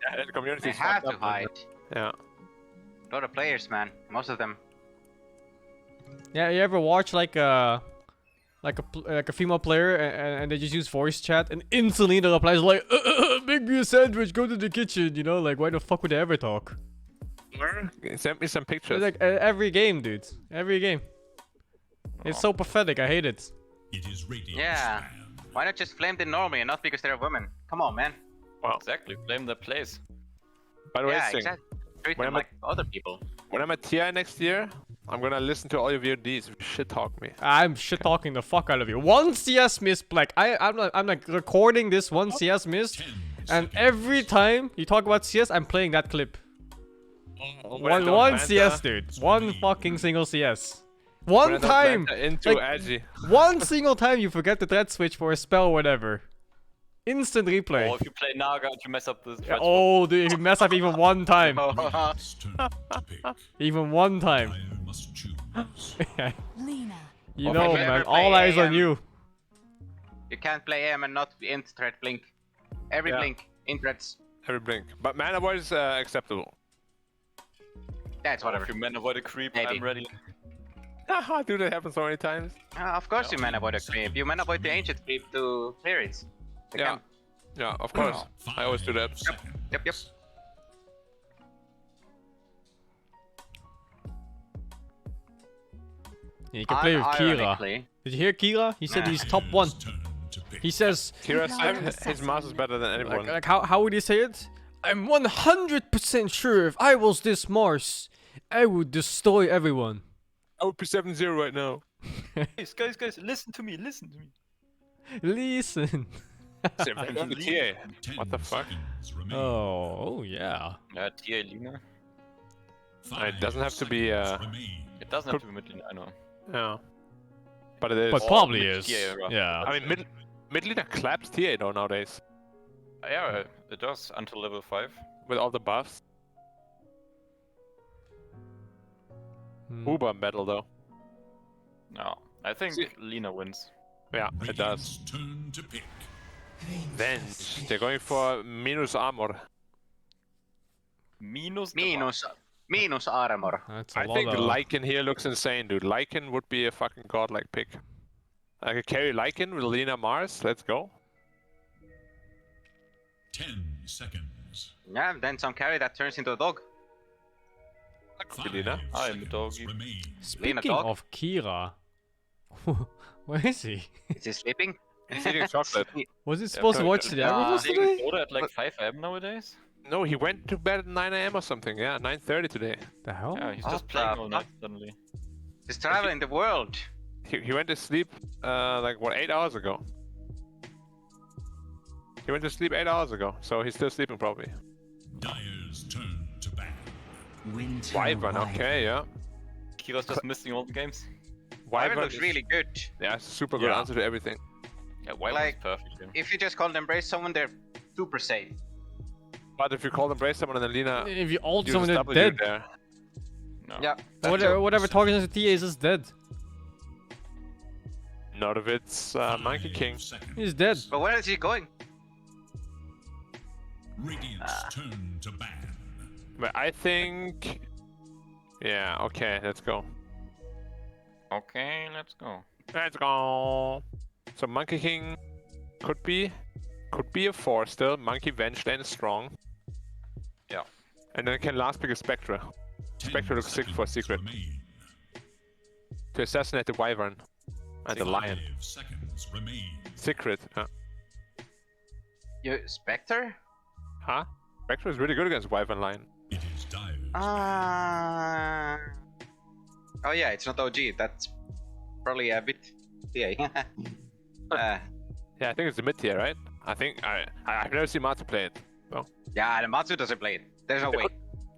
Yeah, the community they is have fucked to up, man. hide. Yeah. A lot of players, man. Most of them. Yeah, you ever watch like a female player and they just use voice chat and instantly the replies like make me a sandwich, go to the kitchen, you know, like why the fuck would they ever talk? Send me some pictures. It's like every game, dude. Every game. It's so pathetic, I hate it. It is Radiant's Yeah. ban. Why not just flame them normally and not because they're women? Come on, man. Well, Exactly, blame the place. by the way, Yeah, Sing, exactly. Treat When them I'm like other people. when I'm at TI next year, I'm gonna listen to all your VODs. Shit talk me. I'm shit talking the fuck out of you. One CS miss, Black. I'm like recording this one CS miss, 10 and seconds. every time you talk about CS, I'm playing that clip. One CS, dude. One fucking single CS. One time. Into Like- Agi. One single time you forget the thread switch for a spell or whatever. Instant replay. Or if you play Naga and you mess up this. Yeah, oh, dude, if you mess up even one time. Radiant's turn to pick. Even one time. Dire must choose. Lena. You Okay, know, if you man. ever play All eyes on AM, you. You can't play AM and not int thread blink. Every Yeah. blink, int threads. Every blink. But mana voice acceptable. That's whatever. If you man avoid a creep, Maybe. I'm ready. Haha, dude, that happens so many times. Of course you man avoid a creep. You man avoid the ancient creep to clear it. Yeah. Yeah, of course. I always do that. Yep. Yeah, you can play with Kira. Unironically- Did you hear Kira? He said he's top 1. He says, Kira said his mouse is better than anyone. like how would he say it? I'm 100% sure if I was this Mars, I would destroy everyone. I would be 7-0 right now. Guys, listen to me. Listen. Same thing with the TA. What the fuck? Oh yeah. Yeah, TA Lina. It doesn't have to be. It doesn't have to be mid lane, I know. Yeah. But it is. But probably mid is. TA, right? Yeah. I mean, mid leader claps TA though nowadays. Yeah, it does until level 5. With all the buffs. Uber battle though. No, I think Lina wins. Yeah, it does. Turn to pick. Venge. They're going for minus armor. Minus armor. That's a I lot think of... Lycan here looks insane, dude. Lycan would be a fucking godlike pick. I could carry Lycan with Lina Mars. Let's go. 10 seconds. Yeah, then some carry that turns into a dog. Lina. I am a doggy. Speaking dog? of Kira, where is he? Is he sleeping? He's eating chocolate. Was he supposed to watch the Agro Is he today? order at like 5 AM nowadays? No, he went to bed at 9 AM or something. Yeah, 9:30 today. The hell? Yeah, he's What just playing the all night suddenly. He's traveling the world. He went to sleep like what 8 hours ago. He went to sleep 8 hours ago, so he's still sleeping probably. Dyer's turn to bat. Wyvern, okay, yeah. Kira's just missing all the games. Wyvern looks is- really good. Yeah, super good Yeah. answer to everything. Yeah, Wyvern's Like- perfect. Yeah. If you just call them embrace someone, they're super safe. But if you call them brace someone and then Lina If you ult uses someone, they're W dead. there. No. Yeah. Whatever target as a TA is just dead. Not if it's Monkey King. He's dead. But where is he going? Radiant's turn to ban. But I think... Yeah, okay, let's go. Okay, let's go. Let's go. So Monkey King could be a 4 still. Monkey Venge Lane is strong. Yeah. And then can last pick a Spectre. Spectre looks sick for a secret. To assassinate the Wyvern. And the Lion. 5 seconds remain. Secret. You Spectre? Huh? Spectre is really good against Wyvern Lion. It is Dyer's. Oh yeah, it's not OG. That's probably a bit TA. Yeah, I think it's the mid tier, right? I think I've never seen Matsu play it. So Yeah, the Matsu doesn't play it. There's no way.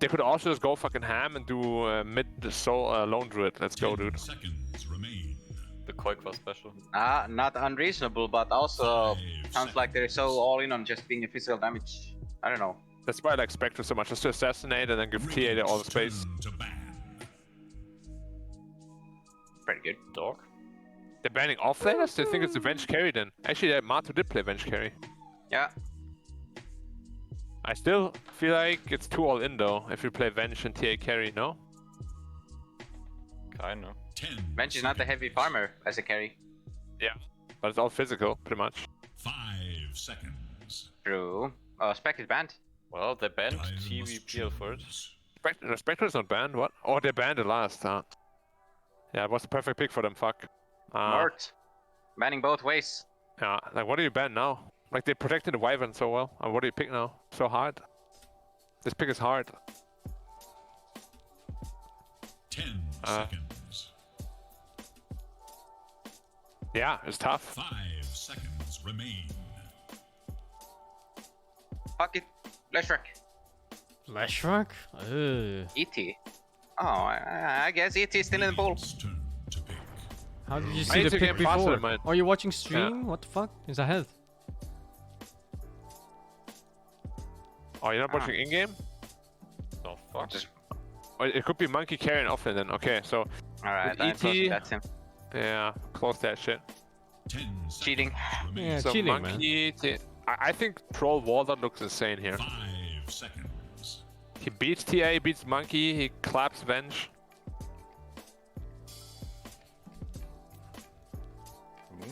they could also just go fucking ham and do mid soul lone druid. Let's go, 10 dude. seconds remain. The Koikwa special. Not unreasonable, but also 5 sounds like they're so all in on just being a physical damage. I don't know. That's why I like Spectre so much, just to assassinate and then give TA all the space. Turn to ban. Pretty good. Dog. They're banning offlaners? They think it's the Venge carry then. Actually, Matu did play Venge carry. Yeah. I still feel like it's too all in though, if you play Venge and TA carry, no? Kinda. 10 Venge is not the heavy farmer as a carry. Yeah. But it's all physical, pretty much. 5 seconds. True. Spec is banned. Well, they banned Dyer TVPL must for it. choose. Spectre is not banned, what? Oh, they banned it last, huh? Yeah, it was the perfect pick for them, fuck. Mort. Banning both ways. Yeah, like what do you ban now? Like they protected the Wyvern so well, and what do you pick now? So hard. This pick is hard. 10 seconds. Yeah, it's tough. 5 seconds remain. Fuck it. Flashback. Lashrock? ET. Oh, I guess ET is still in the pool. Radiant's turn to pick. How did you I see need the to pick get faster before? than mine. Are you watching stream? What the fuck is ahead? Oh, you're not watching in-game? The fuck? Just- Oh, it could be Monkey carrying offlane then. Okay, so Alright, With I'm ET, closing that sim. yeah, close that shit. 10 seconds Cheating. remain. Yeah, So cheating, man. Monkey, I think Troll Warlord looks insane here. 5 seconds. He beats TA, beats Monkey, he claps Venge.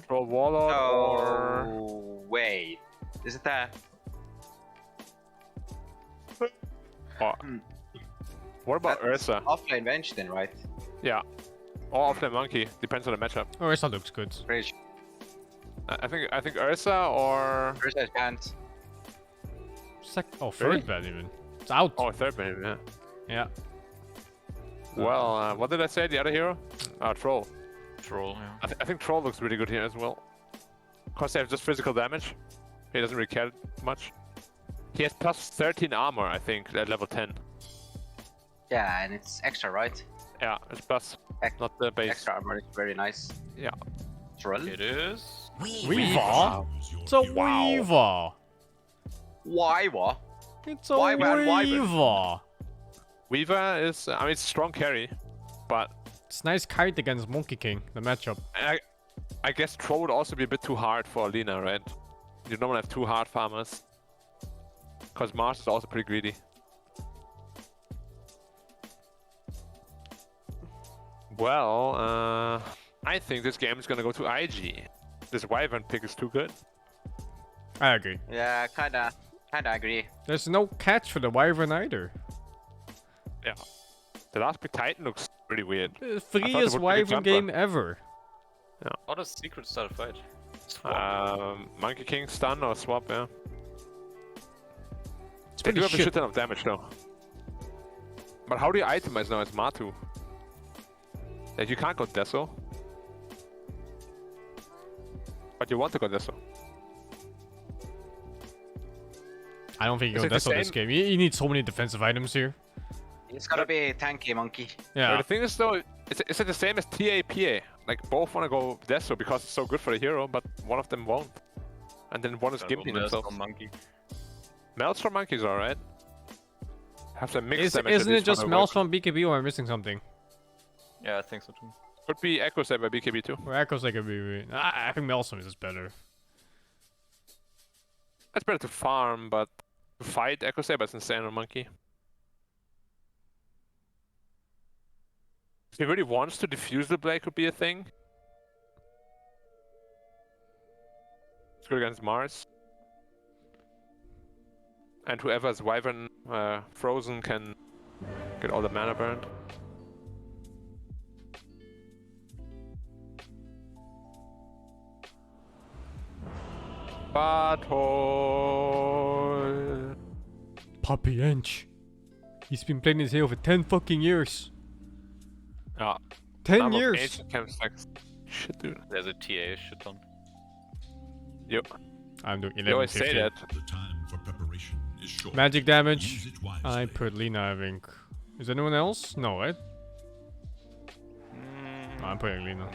Troll Warlord or... wait. Is it that? What about Ursa? Offlane Venge then, right? Yeah. Or offlane Monkey, depends on the matchup. Ursa looks good. Pretty I think Ursa or... Ursa is banned. Third ban even. It's out. Oh, third ban, yeah. Yeah. Well, what did I say? The other hero? Troll. Troll, yeah. I think Troll looks really good here as well. Because they have just physical damage. He doesn't really care much. He has plus 13 armor, I think, at level 10. Yeah, and it's extra, right? Yeah, it's plus, not the base. Extra armor is very nice. Yeah. Troll? It is. Weaver? It's a Weaver! Why? It's a Why? Weaver! Weaver is, I mean, it's a strong carry, but... It's nice kite against Monkey King, the matchup. I guess Troll would also be a bit too hard for Lina, right? You don't want to have two hard farmers. Because Mars is also pretty greedy. Well, I think this game is gonna go to IG. This Wyvern pick is too good. I agree. Yeah, kinda agree. There's no catch for the Wyvern either. Yeah. The last pick Titan looks pretty weird. The freest Wyvern game ever. Yeah. How does Secret start a fight? Monkey King stun or swap, yeah. It's They pretty do have a shit. shit ton of damage though. But how do you itemize now as Matu? Like, you can't go Deso. But you want to go Deso. I don't think you Is go it the Deso this same? game. You need so many defensive items here. It's gotta be tanky Monkey. Yeah. Yeah. The thing is though, is it the same as TAPA? Like, both want to go Deso because it's so good for the hero, but one of them won't. And then one is gimping themselves. Monkey. Maelstrom Monkey's alright. Have to mix them. Isn't it just Maelstrom BKB or am I missing something? Yeah, I think so too. Could be Echo Set by BKB too. Or Echo's like a BB. I think Maelstrom is just better. It's better to farm, but to fight Echo Saber is insane on Monkey. If he really wants to defuse the blade, could be a thing. It's good against Mars. And whoever's Wyvern frozen can get all the mana burned. Battle. Puppy Ench. He's been playing this hero for 10 fucking years. Yeah. 10 years! Shit, dude. There's a TA shit ton. Yep. I'm doing You always 11 say that. The time for preparation is short. Magic damage. Use it wisely. I put Lina, I think. Is anyone else? No, right? No, I'm putting Lina.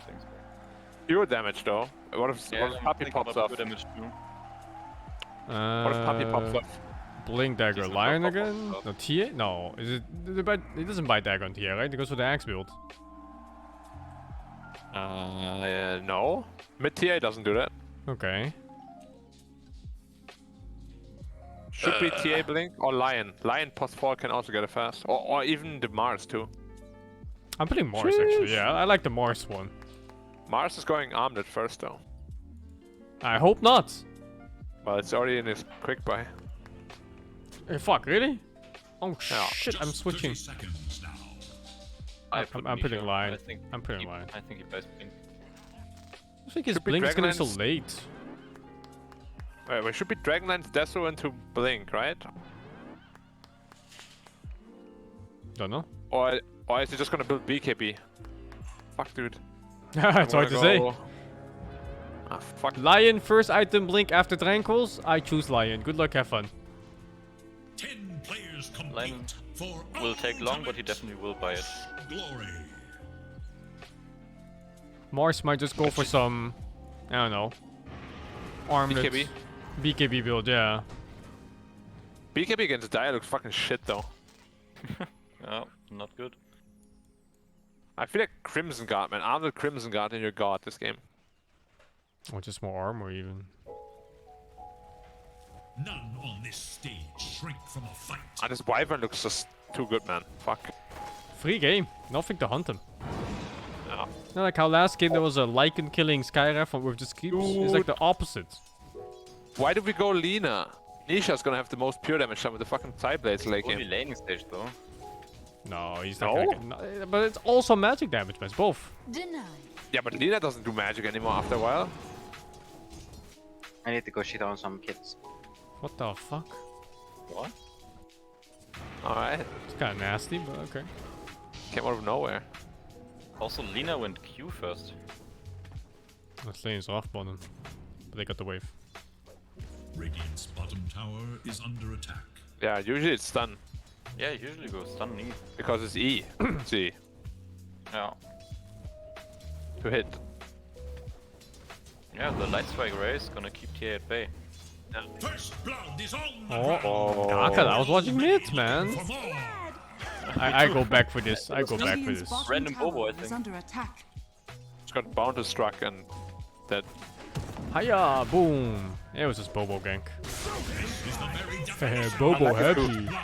Pure damage though. What if Puppy pops off? Damage too. What if Puppy pops off? Blink Dagger Decent Lion pop-up again? stuff. No, TA? No. Is it? It doesn't buy Dagger on TA, right? It goes for the Axe build. No. Mid TA doesn't do that. Okay. Should be TA Blink or Lion. Lion plus 4 can also get it fast. Or even the Mars too. I'm putting Mars actually, yeah. I like the Mars one. Mars is going armed at first though. I hope not. Well, it's already in his quick buy. Hey, fuck, really? Oh Yeah. shit, I'm Just switching. 30 seconds now. I'm putting Misha. Lion. I think I'm putting he, Lion. I think he buys Blink. I think his Should be blink is gonna be so Dragonlance. late. Wait, we should be Dragonlance Deso into Blink, right? Don't know. Or is he just gonna build BKB? Fuck, dude. It's hard to say. Ah, fuck. Lion first item blink after Tranquils. I choose Lion. Good luck, have fun. 10 players Lion complete for will take long, but he ultimate definitely will buy it. glory. Mars might just go for some, I don't know, armlet BKB? BKB build, yeah. BKB against Dire looks fucking shit though. Oh, not good. I feel like Crimson Guard, man. Armed with Crimson Guard in your guard this game. Or just more armor even. None on this stage shrink from a fight. And this Wyvern looks just too good, man. Fuck. Free game. Nothing to hunt him. Yeah. Not like how last game there was a Lycan killing Skyref with just creeps. It's like the opposite. Why did we go Lina? Nisha's gonna have the most pure damage with the fucking side blades late Only game. laning stage though. No, he's not gonna get... No, but it's also magic damage, man. It's both. Denied. Yeah, but Lina doesn't do magic anymore after a while. I need to go shit on some kids. What the fuck? What? Alright. It's kind of nasty, but okay. Came out of nowhere. Also, Lina went Q first. This lane is off bottom, but they got the wave. Radiant's bottom tower is under attack. Yeah, usually it's stun. Yeah, usually go stun E. Because it's E. It's E. Yeah. To hit. Yeah, the Light Strike Ray is gonna keep TA at bay. First blood is on the Oh, ground. I was watching mid, man. For more. I go back for this. I go back for Radiant's this. bottom Random tower Bobo, I is think. under attack. It's got Bounty struck and dead. Hiya, boom. It was just Bobo gank. This is the very definition Bobo I like it happy. of blood.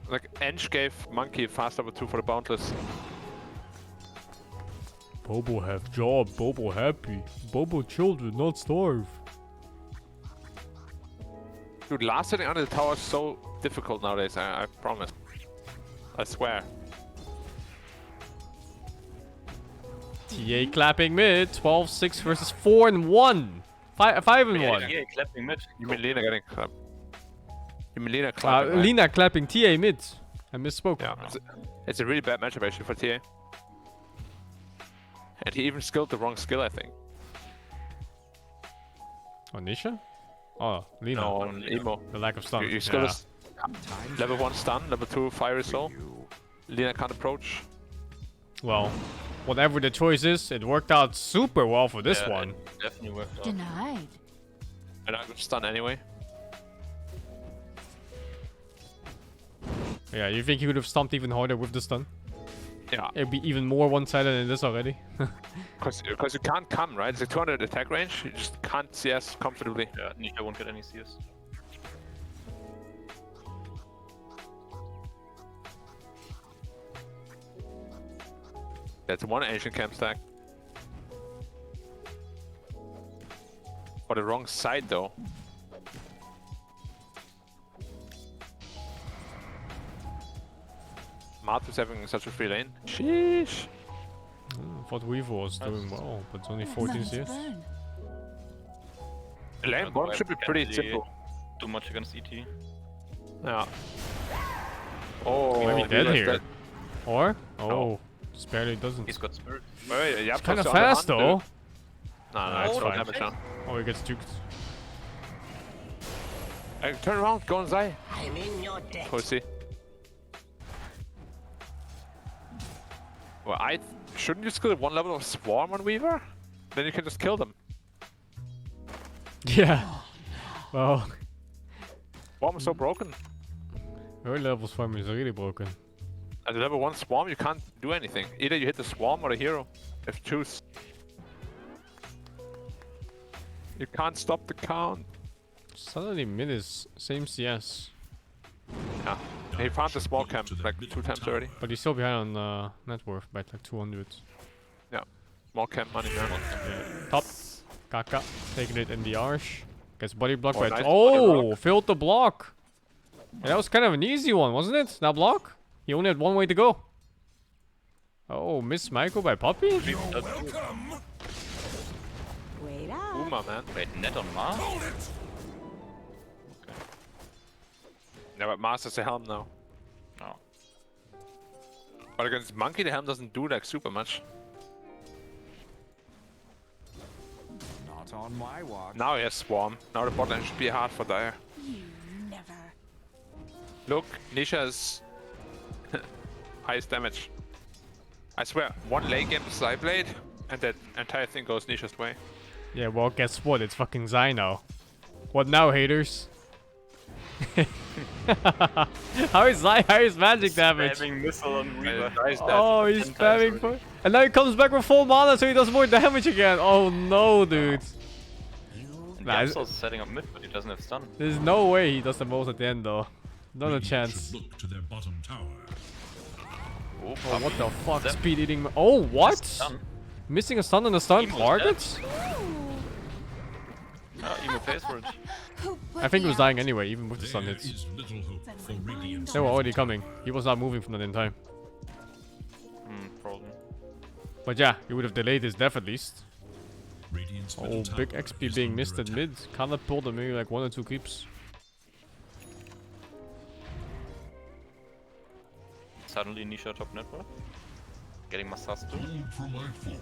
Like, Ench gave Monkey fast level 2 for the Boundless. Bobo have job, Bobo happy. Bobo children, not starve. Dude, last hitting under the tower is so difficult nowadays, I promise. I swear. TA clapping mid, 12-6 versus 4-1. 5-1. Yeah, clapping mid. You mean Lina getting clapped? You mean Lina clapping, right? Lina clapping TA mid. I misspoke. Yeah, it's a really bad matchup actually for TA. And he even skilled the wrong skill, I think. Oh, Nisha? Oh, Lina. No, on Emo. The lack of stun. You skill is level 1 stun, level 2 fiery soul. Lina can't approach. Well, whatever the choice is, it worked out super well for this one. It definitely worked out. Denied. And I could stun anyway. Yeah, you think he would have stomped even harder with the stun? Yeah. It'd be even more one-sided than this already. Because you can't come, right? It's a 200 attack range. You just can't CS comfortably. Yeah, Nisha won't get any CS. That's one ancient camp stack. For the wrong side though. Martu's having such a free lane. Sheesh. I thought Weaver was doing well, but it's only 14 Nice CS. burn. The lane one should be pretty simple. Too much against ET. Yeah. Oh, Maybe dead Weaver's here. dead. Or? Oh, just barely doesn't. He's got spirit. Wait, yeah, It's kind of plus on the fast hunt, though. dude. No, it's Oh, fine. fine. Damage now. Oh, he gets juked. Hey, turn around, go inside. I'm in your debt. Pussy. Well, shouldn't you skill one level of Swarm on Weaver? Then you can just kill them. Yeah. Well, Swarm is so broken. early levels farming is really broken. At level 1 Swarm, you can't do anything. Either you hit the Swarm or the hero. If you choose. You can't stop the count. Suddenly mid is same CS. Yeah. He found the small camp like 2 times already. But he's still behind on net worth by like 200. Yeah. Small camp money now. Yeah. Top. Kaka taking it in the arch. Gets body block Oh, by nice oh, body block. failed the block. Yeah, that was kind of an easy one, wasn't it? That block? He only had one way to go. Oh, miss Michael by Poppy? Wait up. Uma, man. Wait, net on Mars? Yeah, but Master's the helm now. No. But against Monkey, the helm doesn't do like super much. Not on my watch. Now he has Swarm. Now the bot lane should be hard for Dire. You never. Look, Nisha is highest damage. I swear, one lane game side blade, and that entire thing goes Nisha's way. Yeah, well, guess what? It's fucking Zai now. What now, haters? How is Zai highest magic damage? Spamming missile on Weaver. Oh, he's spamming for... And now he comes back with full mana, so he does more damage again. Oh no, dude. Nah, Yasuo's setting up mid, but he doesn't have stun. there's no way he does the most at the end though. Not a chance. Look to their bottom tower. Oh, Oh, what the fuck? Speed eating. Oh, what? Stun. Missing a stun on the stun Emo's target? Emo pays for it. I think he was dying anyway, even with the stun There hits. is little hope for Radiant's They were already coming. He was not moving from that in time. Problem. But yeah, he would have delayed his death at least. Radiant's Oh, middle big tower XP is being under missed at attack. mid. Kinda pulled him maybe like 1 or 2 creeps. Suddenly Nisha top network. Getting Masasto. Gold from my floor.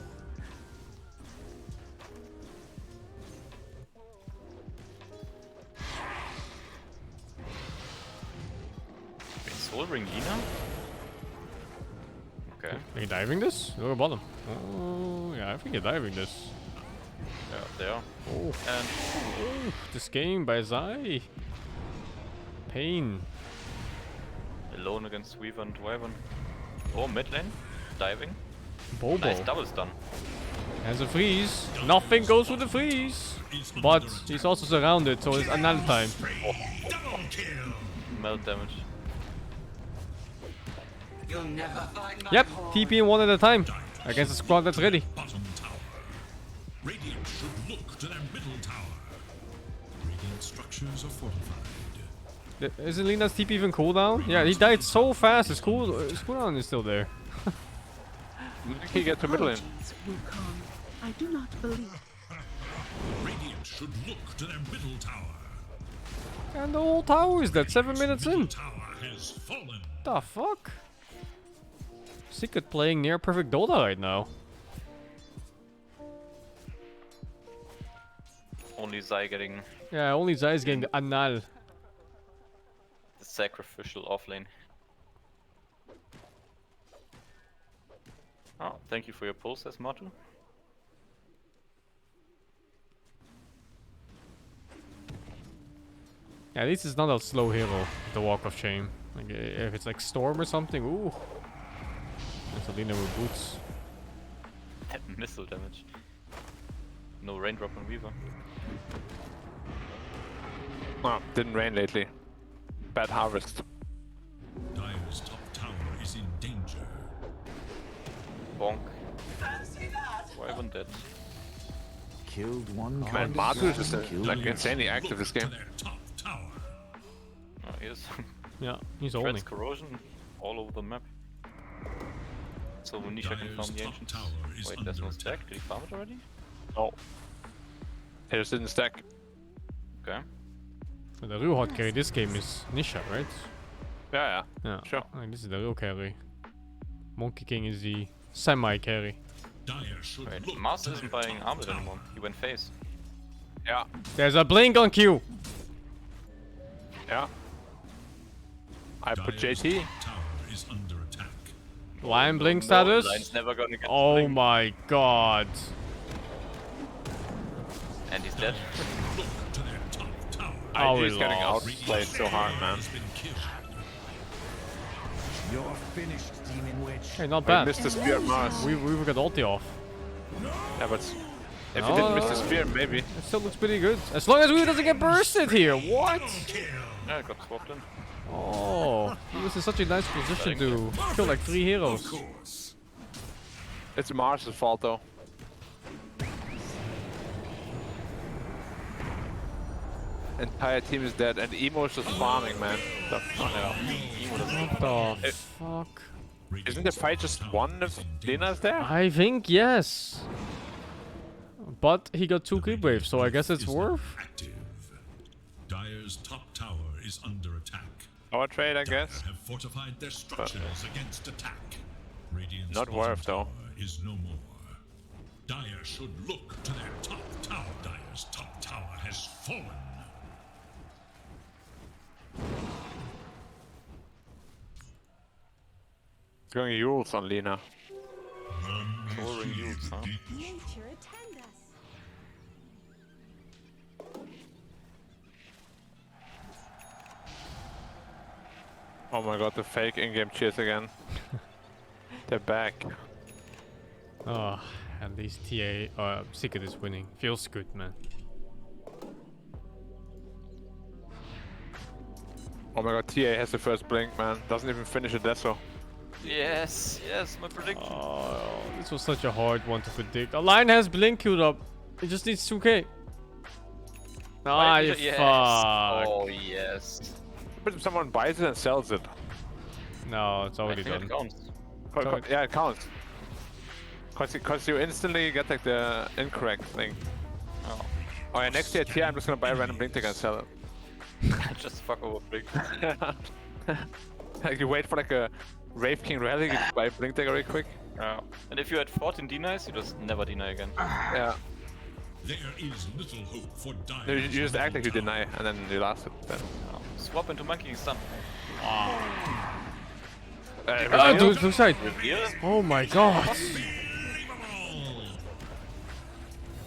Wait, Soul Ring Lina? Okay. Are you diving this? Lower bottom. Oh, yeah, I think you're diving this. Yeah, there. Oh, And oh, this game by Zai. Pain. alone against Weaver and Wyvern. Oh, mid lane. Diving. Bobo. Nice double stun. Has a freeze. Nothing goes with the freeze. But he's also surrounded, so it's another time. Double kill. Melt damage. Yep, TP in one at a time. Against a squad that's ready. Bottom tower. Radiant should look to their middle tower. Radiant structures are fortified. Isn't Lina's TP even cooldown? Yeah, he died so fast. His cooldown is still there. He get to middle lane. Wukong, I do not believe. Radiant should look to their middle tower. And the whole tower is dead 7 minutes in. Tower has fallen. The fuck? Secret playing near perfect Dota right now. Only Zai getting Yeah, only Zai is getting the Anal. the sacrificial offlane. Oh, thank you for your pulse, says Martu. Yeah, at least it's not a slow hero, the Walk of Shame. Like, if it's like Storm or something, ooh. There's Alina with boots. That missile damage. No raindrop on Weaver. No, didn't rain lately. Bad harvest. Dire's top tower is in danger. Bonk. Wyvern dead. Killed one. Man, Martu is just like insanely active this game. To their top tower. Oh, he is. Yeah, he's owning. Threats corrosion all over the map. So Nisha can farm the top ancients. tower is Wait, there's no under stack. attack. Did he farm it already? Oh. He just didn't stack. Okay. But the real hot carry this game is Nisha, right? Yeah, Yeah. sure. Like, this is the real carry. Monkey King is the semi-carry. Dire should Wait, look Mars to isn't their buying top armor tower. anymore. He went face. Yeah, There's a blink on Q. yeah. I put Dire's JT. top tower is under attack. Lion blink No, status. Lion's never gonna get Oh blink. my god. And he's dead. Look to their top tower. Oh, we IG's getting lost. outplayed so hard, man. Has been killed. You're finished, Demon Witch. Hey, not We bad. missed the spear at Mars. We got ulti off. Yeah, but if No, we didn't miss no, the no. spear, maybe. It still looks pretty good. As long as we doesn't get bursted here. What? Yeah, got swapped in. Oh, he was in such a nice position to kill like 3 heroes. It's Mars' fault though. Entire team is dead and Emo's just farming, man. The fuck? What the fuck? Isn't the fight just won if Lina's there? I think yes. But he got 2 creep waves, so I guess it's worth. Active. Dire's top tower is under attack. Our trade, I guess. Have fortified their structures against attack. Radiant's Not bottom worth, though. tower is no more. Dire should look to their top tower. Dire's top tower has fallen. Going Yules on Lina. Soaring Yules, huh? Nature attend us. Oh my god, the fake in-game cheers again. They're back. Oh, at least TA Secret is winning. Feels good, man. my god, TA has the first blink, man. Doesn't even finish a Deso. Yes, yes, my prediction. Oh, this was such a hard one to predict. A line has blink queued up. It just needs 2k. Ah, you yes. fuck. Oh, yes. But if someone buys it and sells it. No, it's already done. It counts. Yeah, it counts. Cause you instantly get like the incorrect thing. Oh. Oh yeah, next year I'm just gonna buy a random blink ticket and sell it. Just fuck over blink. Like you wait for like a Wraith King rally, you buy a blink ticket really quick. And if you had 14 denies, you just never deny again. Yeah. There is little hope for You just act like you deny and then you last it then. Swap into Monkey King stun. To side. Oh my god.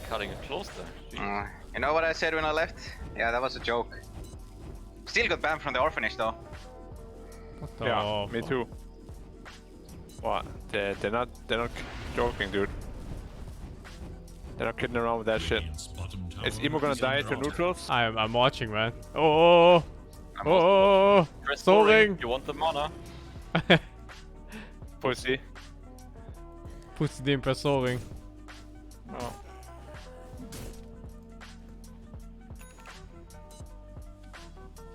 Cutting it close there. You know what I said when I left? Yeah, that was a joke. Still got banned from the orphanage though. What the Yeah, me fuck? too. What? They're not joking, dude. They're not kidding around with that shit. Is Emo gonna die to neutrals? I'm watching, man. Oh. Soaring. You want the mana? Pussy. Pussy the impressoring. Oh.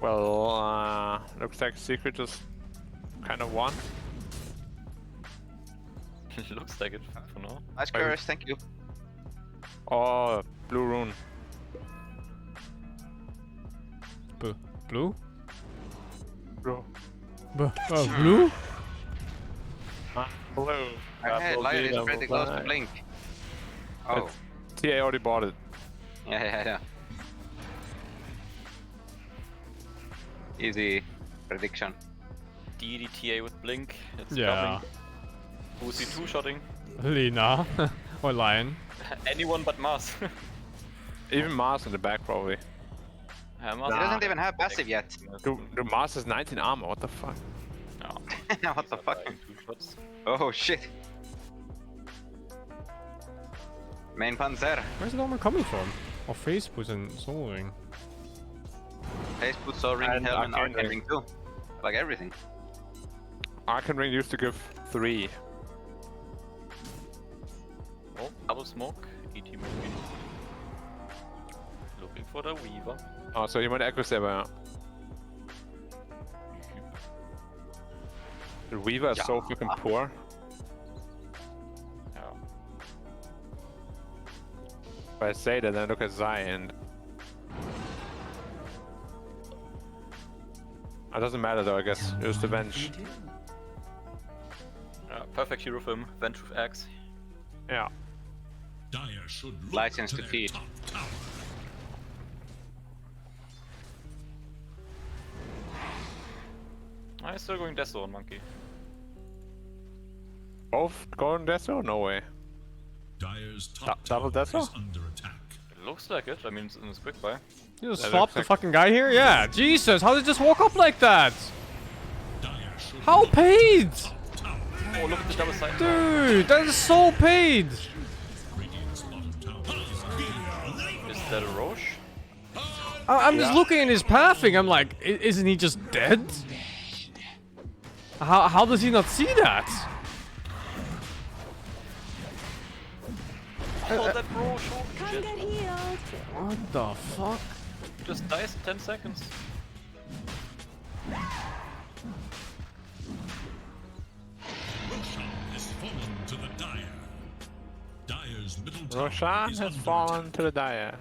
Well, looks like Secret just kind of won. Looks like it for now. Nice curse, thank you. Oh, blue rune. Blue? Bro. Blue? Blue. Okay, Lion is pretty close to blink. Oh. TA already bought it. Yeah. Easy prediction. DDTA with blink. It's Yeah. coming. Who's he two-shotting? Lina. Or Lion. Anyone but Mars. Even Mars in the back, probably. Mars He doesn't even have passive yet. Dude, Mars has 19 armor, what the fuck? No. What the fuck? Two shots. Oh shit. Main Panzer. Where's the armor coming from? Oh, face puts and soul ring. Face put Soul Ring, And Helm, and Arcane Arcane Ring. Ring too. Like everything. Arcane Ring used to give 3. Oh, double smoke. ET moving. Looking for the Weaver. Oh, so you went Echo Saber, yeah. The Weaver is so fucking poor. Yeah. If I say that, then look at Zai and... It doesn't matter though, I guess. Just Avenge. Perfect hero for him. Venge with Axe. Yeah. Dire should look License to to their feed. top tower. I'm still going Deso on Monkey. Both going Deso? No way. Dire's top Double tower Deso? is under attack. It looks like it. I mean, it's quick buy. You just That swap looks the like- fucking guy here? Yeah. Jesus, how did it just walk up like that? Dire should How look to paid? their top tower. Oh, look at the double side. Dude, that is so paid. Radiant's bottom tower is Is that a Roche? I'm just looking at his pathing. I'm like, isn't he just dead? How does he not see that? Oh, that Roche! Holy Come shit. get healed. What the fuck? Just dies in 10 seconds. Roshan has fallen to the Dire. Dire's middle tower Roshan is has under fallen attack. to the Dire.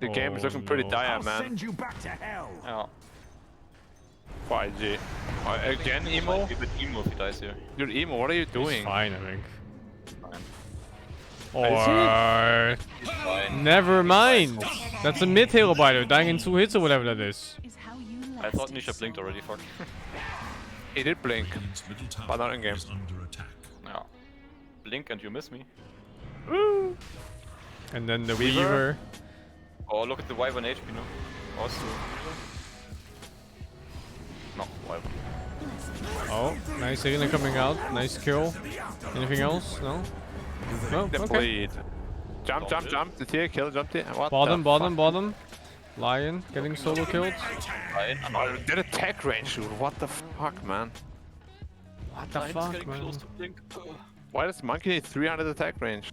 The game is looking pretty no. dire, I'll man. send you back to hell. Yeah. For IG. Again, Emo? Might be a bit emo if he dies here. Dude, Emo, what are you He's doing? fine, I think. Fine. Or... He's fine. Never mind. That's a mid hero by the way, dying in 2 hits or whatever that is. Is how you I thought last Nisha blinked already, fuck. He did blink. Radiant's middle tower But not in game. is under attack. Yeah. Blink and you miss me. And then the Weaver. Weaver. Oh, look at the Wyvern HP, no? Also. No, Wyvern. Oh, nice Irina coming out. Nice kill. Anything else? No? No? The Okay. bleed. Jump. The tier, kill, jump tier. What Bottom, the bottom, fuck? bottom. Lion getting solo killed. Oh, that attack range, dude. What the fuck, man? What the fuck, man? Why does Monkey need 300 attack range?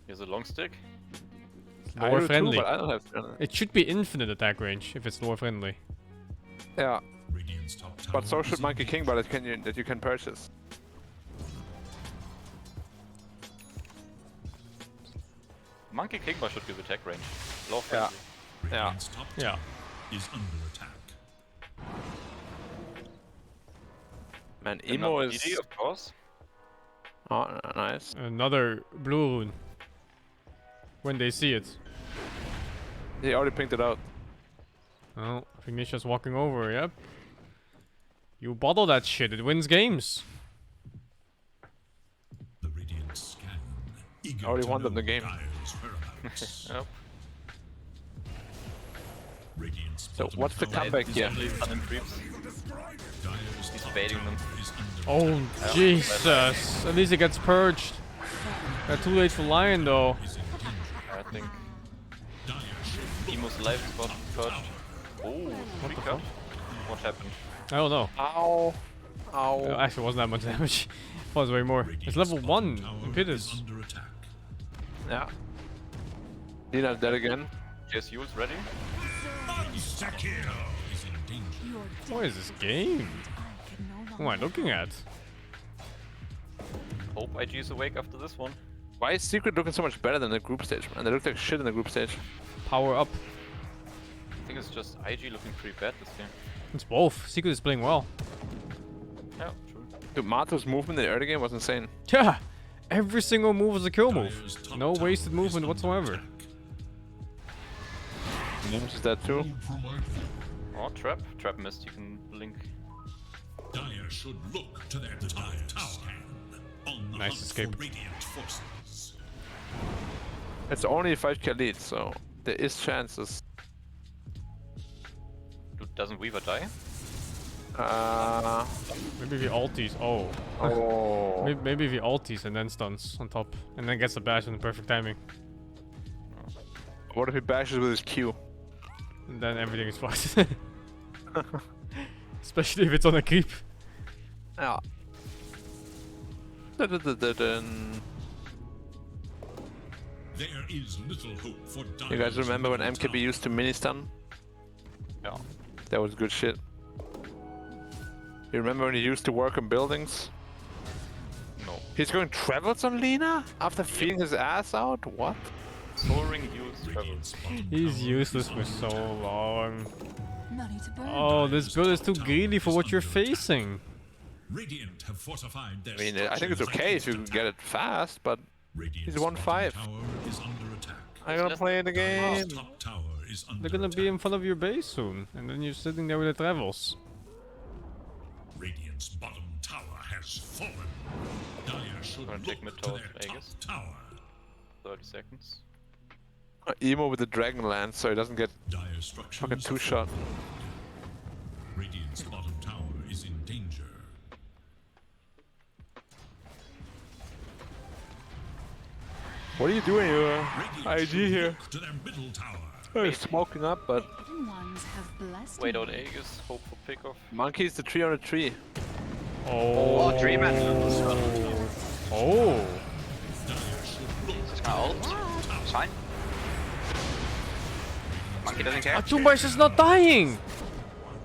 He has a long stick. Lower do friendly. too, but I don't have 300. It should be infinite attack range if it's lower friendly. Yeah. But so should Monkey King, but that you can purchase. Monkey King should give attack range. Low friendly. Yeah. Yeah. Is under attack. Man, Emo is... ED, of course. Oh, nice. Another blue rune. When they see it. He already pinked it out. Oh, I think Nisha's walking over, yep. You bottle that shit, it wins games. The Radiant scan. I already won them the game. Yep. So what's the comeback here? He's baiting them. Oh, Jesus. At least it gets purged. They're too late for Lion, though. I think. Emo's life got purged. Oh, what the fuck? What happened? I don't know. Ow. Ow. Actually, it wasn't that much damage. It was way more. It's level 1 in Pitters. Yeah. Dina's dead again. Just use ready. What is this game? What am I looking at? Hope IG is awake after this one. Why is Secret looking so much better than the group stage, man? They look like shit in the group stage. Power up. I think it's just IG looking pretty bad this game. It's both. Secret is playing well. Yeah, true. Dude, Mato's movement in the early game was insane. Yeah! Every single move was a kill move. No wasted movement whatsoever. Moves is that too. Oh, trap. Trap missed. You can blink. Dire should look to their top tower. On the Nice hunt escape. for Radiant forces. It's only a 5k lead, so there is chances. Dude, doesn't Weaver die? Maybe the ulties. Oh. Oh. Maybe the ulties and then stuns on top. And then gets the bash in the perfect timing. What if he bashes with his Q? And then everything is fucked. Especially if it's on a creep. Yeah. There is little hope for Dire. You guys remember when MKB used to mini stun? Yeah. That was good shit. You remember when he used to work on buildings? No. He's going travels on Lina? After feeding his ass out? What? Soaring use travels. He's useless for so long. Oh, this build is too greedy for what you're facing. Radiant have fortified their I mean, I think it's okay if you get it fast, but he's 1-5. I'm gonna play the game. They're gonna be in front of your base soon, and then you're sitting there with the travels. Radiant's bottom tower has fallen. Dire should Gonna check mid look to tower, their top Aegis. tower. 30 seconds. Emo with the Dragon Lance, so he doesn't get Dire structures fucking two-shot. Radiant's bottom tower is in danger. What are you doing, IG here? Look to their middle tower. He's smoking up, but Wait out Aegis, hope for pickoff. Monkey's the tree on a tree. Oh, Oh, Dreamer. Oh. Just gonna ult. It's fine. Monkey doesn't care. Atumba is just not dying!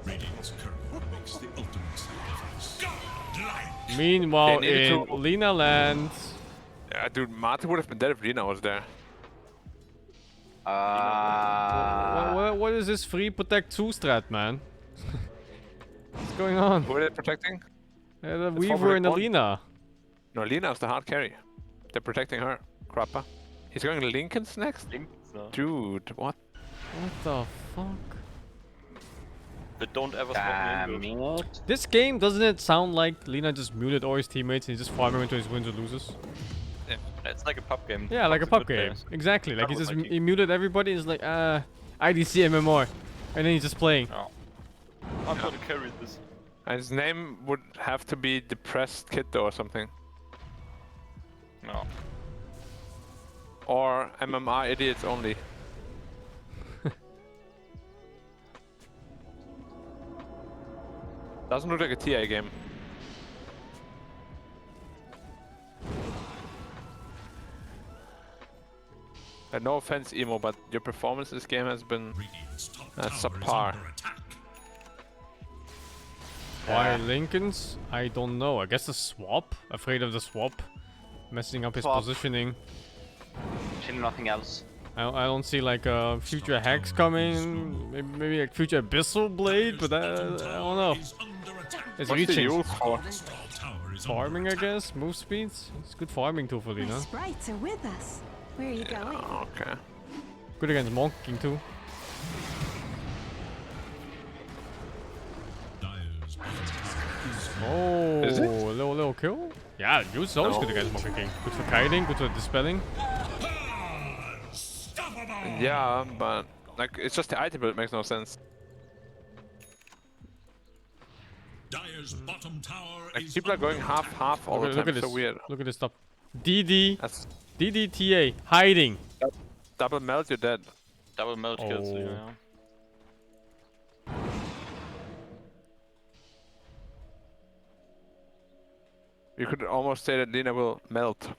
Radiant's curve makes the ultimate sacrifice. Godlike. Meanwhile, They needed in to- Lina land, Yeah, dude, Mate would have been dead if Lina was there. what is this free protect 2 strat, man? What's going on? Who are they protecting? The It's Weaver forward and the one. Lina. No, Lina's the hard carry. They're protecting her. Crappa. He's going Lincoln's next? Links, no. Dude, what? What the fuck? They don't ever spawn me in build. This game, doesn't it sound like Lina just muted all his teammates and he's just farming into his wins or loses? Yeah, it's like a pub game. Yeah, like a Toxic pub good game. players. Exactly. Like That he was just my team. he muted everybody and he's like, IDC MMR. And then he's just playing. No. I'm gonna carry this. And his name would have to be Depressed Kiddo or something. No. or MMR idiots only. Doesn't look like a TI game. No offense, Emo, but your performance this game has been subpar. Why Lincoln's? I don't know. I guess the swap? Afraid of the swap? Messing up his positioning. Actually, nothing else. I don't see like a future Hex coming. Maybe like future Abyssal Blade, but I don't know. It's reaching. Farming, I guess. Move speeds. It's good farming tool for Lina. Sprites are with us. Where are you going? Okay. Good against Monk King too. Oh, a little kill? Yeah, Yu's always good against Monkey King. Good for kiting, good for dispelling. Yeah, but like it's just the item build makes no sense. Like people are going half all the time. Look at So this. weird. Look at this stuff. DDTA hiding. Double melt, you're dead. Double melt kills you. Yeah. You could almost say that Lina will melt.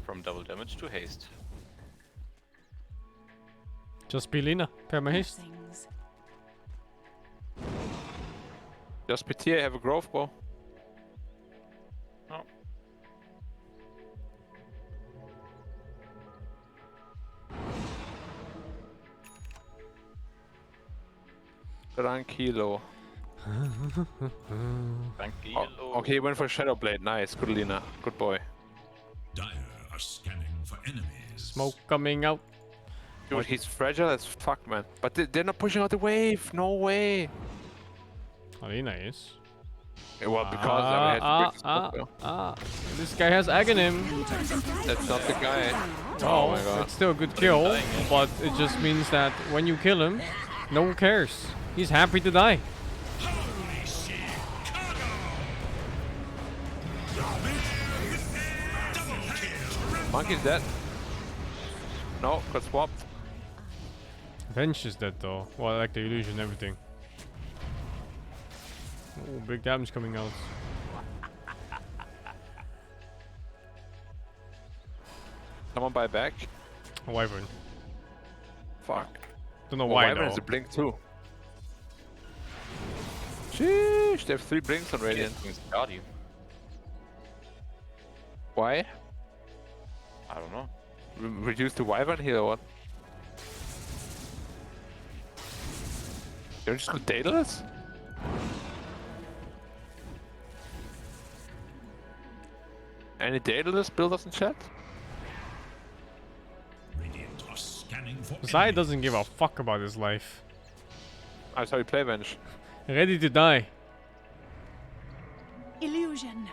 From double damage to haste. Just be Lina. Perma haste. Does PTA have a growth bow? No. Tranquilo. Tranquilo. Oh, okay, he went for Shadow Blade. Nice, good Lina. Good boy. Dire are scanning for enemies. Smoke coming out. Dude, he's fragile as fuck, man. But they're not pushing out the wave. No way. Lina is. Yeah, well, because this guy has Aghanim. That's not the guy. Oh, my god. it's still a good kill, but it just means that when you kill him, no one cares. He's happy to die. Monkey's dead. No, got swapped. Venge is dead though. Well, I like the illusion and everything. Oh, big damage coming out. Someone buy back? A Wyvern. Fuck. Don't know why Wyvern though. is a blink too. Sheesh, they have 3 blinks on Radiant. Why? I don't know. Reduce the Wyvern here or what? You're just go Daedalus? Any Daedalus builders in chat? Radiant are scanning for Zai doesn't give a fuck about his life. I saw you play Venge. Ready to die. Illusion.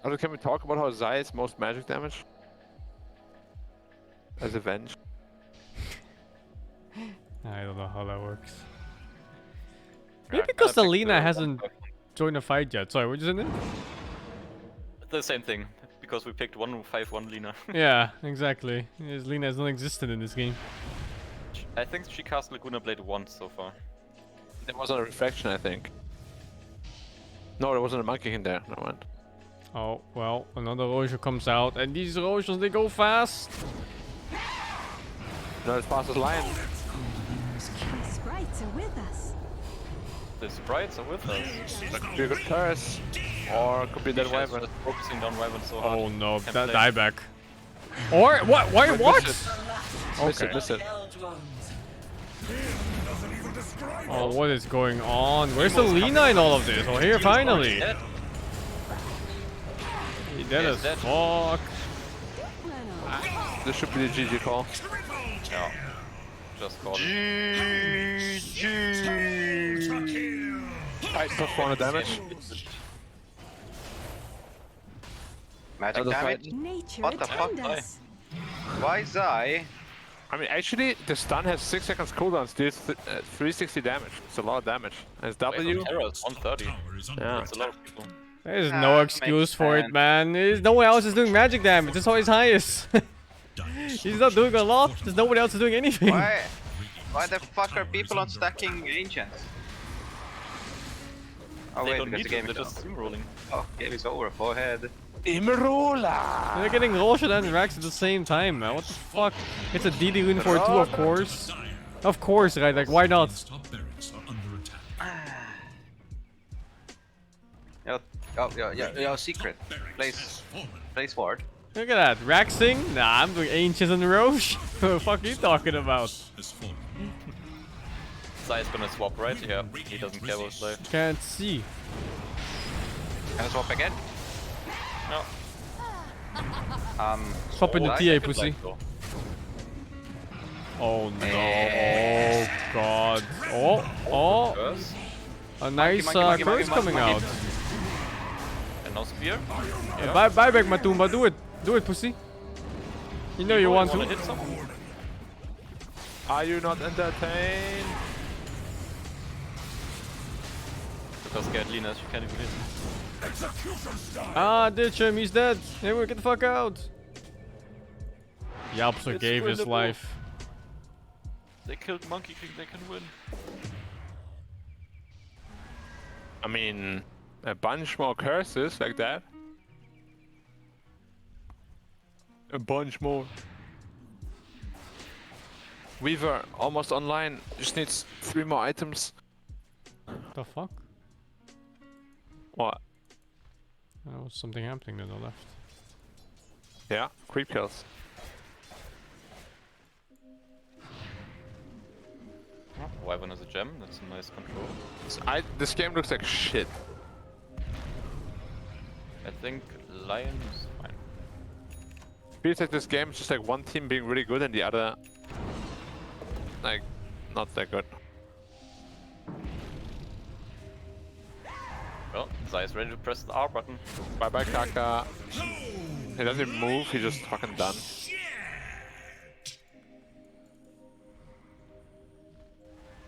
Also, can we talk about how Zai is most magic damage? As a Venge. I don't know how that works. Maybe because Alina hasn't joined a fight yet. Sorry, what you saying? The same thing, because we picked 1-5-1 Lina. Yeah, exactly. Yes, Lina is non-existent in this game. I think she cast Laguna Blade once so far. There wasn't a reflection, I think. No, there wasn't a monkey in there. No mind. Oh, well, another Rojo comes out, and these Rojos, they go fast. Not as fast as Lion. The sprites are with us. The sprites are with us. That could be a good curse. Or it could be that Nisha's Wyvern. just focusing down Wyvern so hard. Oh no, Can't that play. dieback. Or what? Why? What? Miss it, miss it. Oh, what is going on? Where's the Lina in all of this? Oh, here finally. He dead as fuck. This should be the GG call. Yeah. Just call it. Alright, plus 400 damage. Magic damage? Nature What the fuck? attend us. Why Zai? I mean, actually, the stun has 6 seconds cooldown, deals 360 damage. It's a lot of damage. And it's W. Terra is 130. Yeah. That's a lot of people. There's no excuse for it, man. No one else is doing magic damage. That's always highest. He's not doing a lot. There's nobody else is doing anything. Why the fuck are people on stacking ancients? Oh They wait, don't because need the game to, is they're just over. steamrolling. Oh, game is over. Forehead. Immorula! They're getting Roshan and Rax at the same time, man. What the fuck? It's a DD win for 2, of course. Of course, right? Like, why not? Yo, secret. Place ward. Look at that. Raxing? Nah, I'm doing Ancients and Roche. What the fuck are you talking about? Zai's gonna swap, right? Yeah, he doesn't care about Zai. Can't see. Can I swap again? No. Swap in the TA, pussy. Oh no. Oh god. Oh. A nice curse coming out. And no spear? Yeah. Bye back, Matumba. Do it. Do it, pussy. You know you want to. Hit someone? Are you not entertained? Because scared Lina, she can't even hit. Ah, ditch him. He's dead. Anyway, get the fuck out. Yapsa gave his life. They killed Monkey King, they can win. I mean, a bunch more curses like that. A bunch more. Weaver, almost online. Just needs 3 more items. The fuck? What? Oh, something happening to the left. Yeah, creep kills. Wyvern has a gem, that's a nice control. This game looks like shit. I think Lion is fine. Feels like this game is just like one team being really good and the other, like, not that good. Well, Zai is ready to press the R button. Bye bye, Kaka. He doesn't move, he's just fucking done.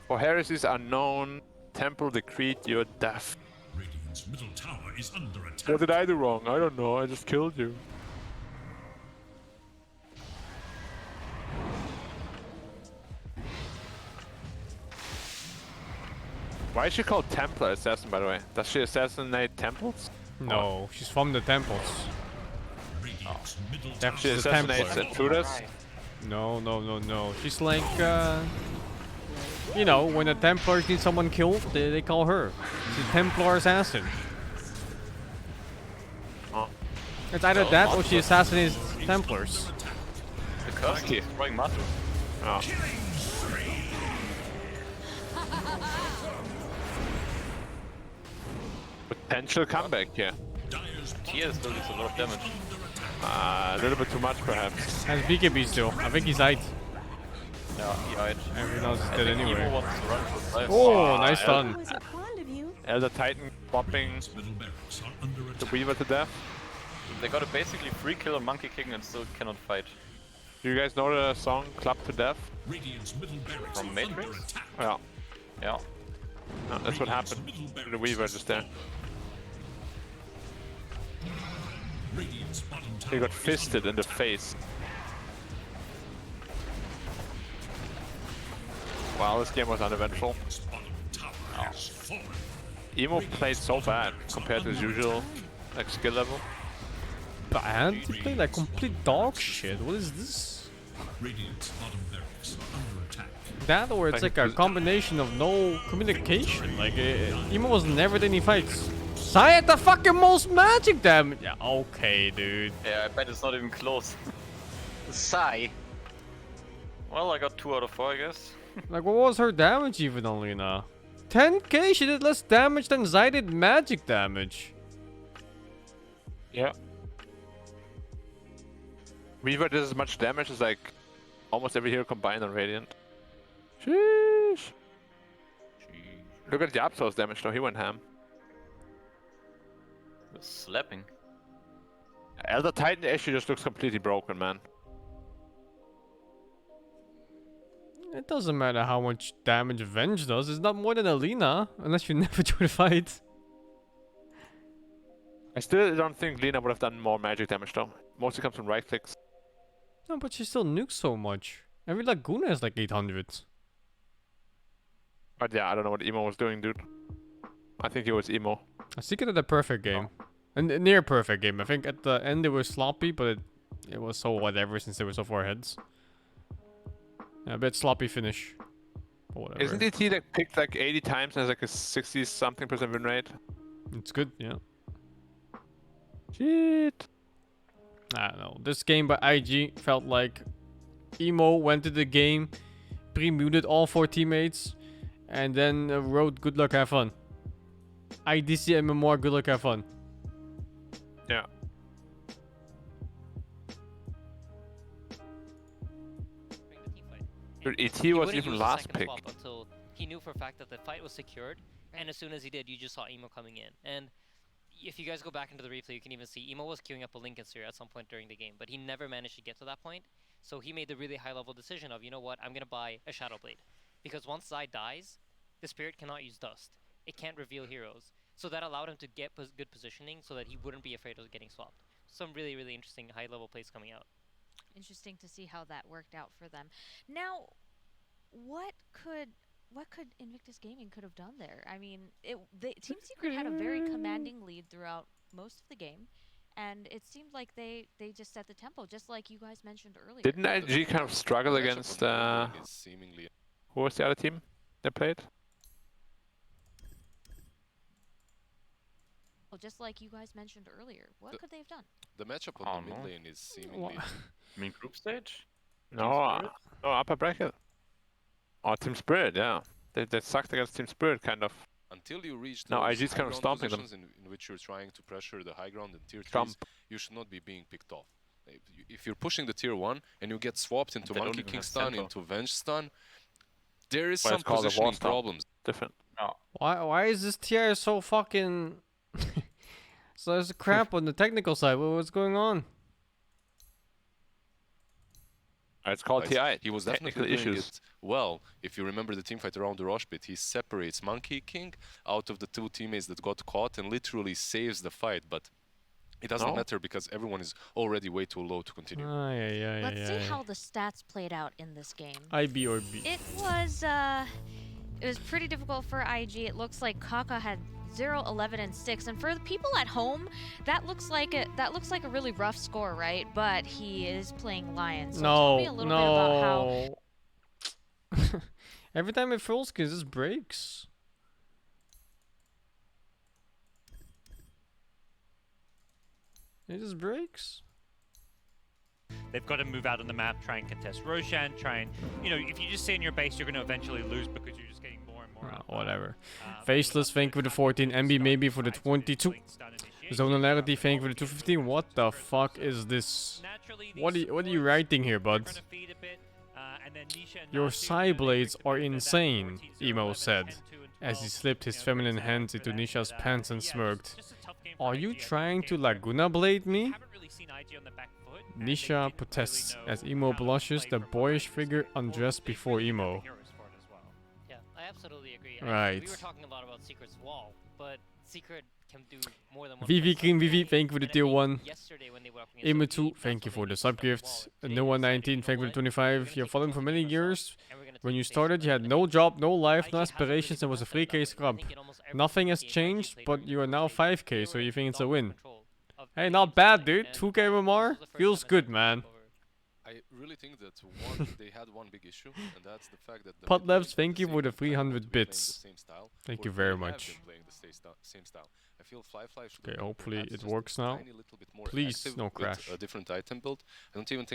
For heresies unknown, Temple decreed your death. Radiant's middle tower is under attack. What did I do wrong? I don't know, I just killed you. Why is she called Templar Assassin, by the way? Does she assassinate temples? No, she's from the temples. She assassinates intruders? No. She's like, you know, when the Templars need someone killed, they call her. She's a Templar Assassin. Oh. It's either that or she assassinates Templars. Because he's destroying muscles. Oh. Potential comeback here. Tia still does a lot of damage. A little bit too much, perhaps. Has BKB still. I think he's out. Yeah, he died. Everyone else is dead anyway. Emo wants to run for his life. Oh, nice stun. Was it fond of you? Elder Titan bopping the Weaver to death. They got a basically free kill on Monkey King and still cannot fight. Do you guys know the song Club to Death? From Matrix? Yeah. Yeah. No, that's what happened to the Weaver just there. He got fisted in the face. Wow, this game was uneventful. Oh. Emo played so bad compared to his usual like skill level. Bad? He played like complete dog shit. What is this? That or it's like a combination of no communication. Like, Emo was never in any fights. Sai had the fucking most magic damage! Yeah, okay, dude. Yeah, I bet it's not even close. Sigh. Well, I got 2 out of 4, I guess. Like, what was her damage even on Lina? 10k? She did less damage than Zai did magic damage. Yeah. Weaver does as much damage as like almost every hero combined on Radiant. Sheesh. Look at Yapso's damage though, he went ham. Slapping. Elder Titan actually just looks completely broken, man. It doesn't matter how much damage Venge does. It's not more than Alina, unless you never do the fight. I still don't think Lina would have done more magic damage though. Mostly comes from right clicks. No, but she still nukes so much. Every Laguna is like 800. But yeah, I don't know what Emo was doing, dude. I think it was Emo. I think it had a perfect game. A near perfect game. I think at the end it was sloppy, but it was so whatever since they were so far ahead. Yeah, a bit sloppy finish. But whatever. Isn't DT like picked like 80 times and has like a 60 something % win rate? It's good, yeah. Shit. I don't know. This game by IG felt like Emo went to the game, pre-muted all 4 teammates, and then wrote good luck, have fun. IDC MMR, good luck, have fun. Yeah. Dude, ET was even last pick. Until he knew for a fact that the fight was secured, and as soon as he did, you just saw Emo coming in. And if you guys go back into the replay, you can even see Emo was queuing up a Lincoln Sphere at some point during the game, but he never managed to get to that point. So he made the really high-level decision of, you know what, I'm going to buy a Shadow Blade. Because once Zai dies, the Spirit cannot use Dust. It can't reveal heroes. So that allowed him to get good positioning so that he wouldn't be afraid of getting swapped. Some really, really interesting high-level plays coming out. Interesting to see how that worked out for them. Now, what could Invictus Gaming could have done there? I mean, Team Secret had a very commanding lead throughout most of the game, and it seemed like they just set the tempo, just like you guys mentioned earlier. Didn't IG kind of struggle against who was the other team they played? Well, just like you guys mentioned earlier, what could they have done? The matchup on the mid lane is seemingly... I mean group stage? No, no, upper bracket. Oh, Team Spirit, yeah. They sucked against Team Spirit, kind of. Until you reach no, those IG's kind of stomping them. In which you're trying to pressure the high ground and tier 3s, you should not be being picked off. If you're pushing the tier 1 and you get swapped into Monkey King stun, into Venge stun, there is some positioning problems. Different. No. Why is this tier so fucking... So there's crap on the technical side. What's going on? It's called TI. He was definitely doing it well. If you remember the teamfight around the Rosh pit, he separates Monkey King out of the 2 teammates that got caught and literally saves the fight. But it doesn't matter because everyone is already way too low to continue. Let's see how the stats played out in this game. IB or B. It was pretty difficult for IG. It looks like Kaka had 0, 11, and 6, and for the people at home, that looks like a really rough score, right? But he is playing Lion, so tell me a little bit about how. Every time it full skins, this breaks. It just breaks. They've got to move out on the map, try and contest Roshan, try and, you know, if you just stay in your base, you're going to eventually lose because you're just getting more and more. Whatever. Faceless, thank you for the 14. MB maybe for the 22. Zonalarity, thank you for the 215. What the fuck is this? What are you writing here, bud? Your side blades are insane, Emo said, as he slipped his feminine hands into Nisha's pants and smirked. Are you trying to Laguna Blade me? Nisha protests as Emo blushes, the boyish figure undressed before Emo. Yeah, I absolutely agree. Right. We were talking a lot about Secret's wall, but Secret can do more than one. Vivi King Vivi, thank you for the tier 1. Emo 2, thank you for the sub gift. Noah 19, thank you for the 25. You're following for many years. When you started, you had no job, no life, no aspirations, and was a 3k scrub. Nothing has changed, but you are now 5k, so you think it's a win. Hey, not bad, dude. 2k MMR? Feels good, man. I really think that they had one big issue, and that's the fact that Podlabs, thank you for the 300 bits. Thank you very much. Okay, hopefully it works now. Please, no crash. A different item build. I don't even think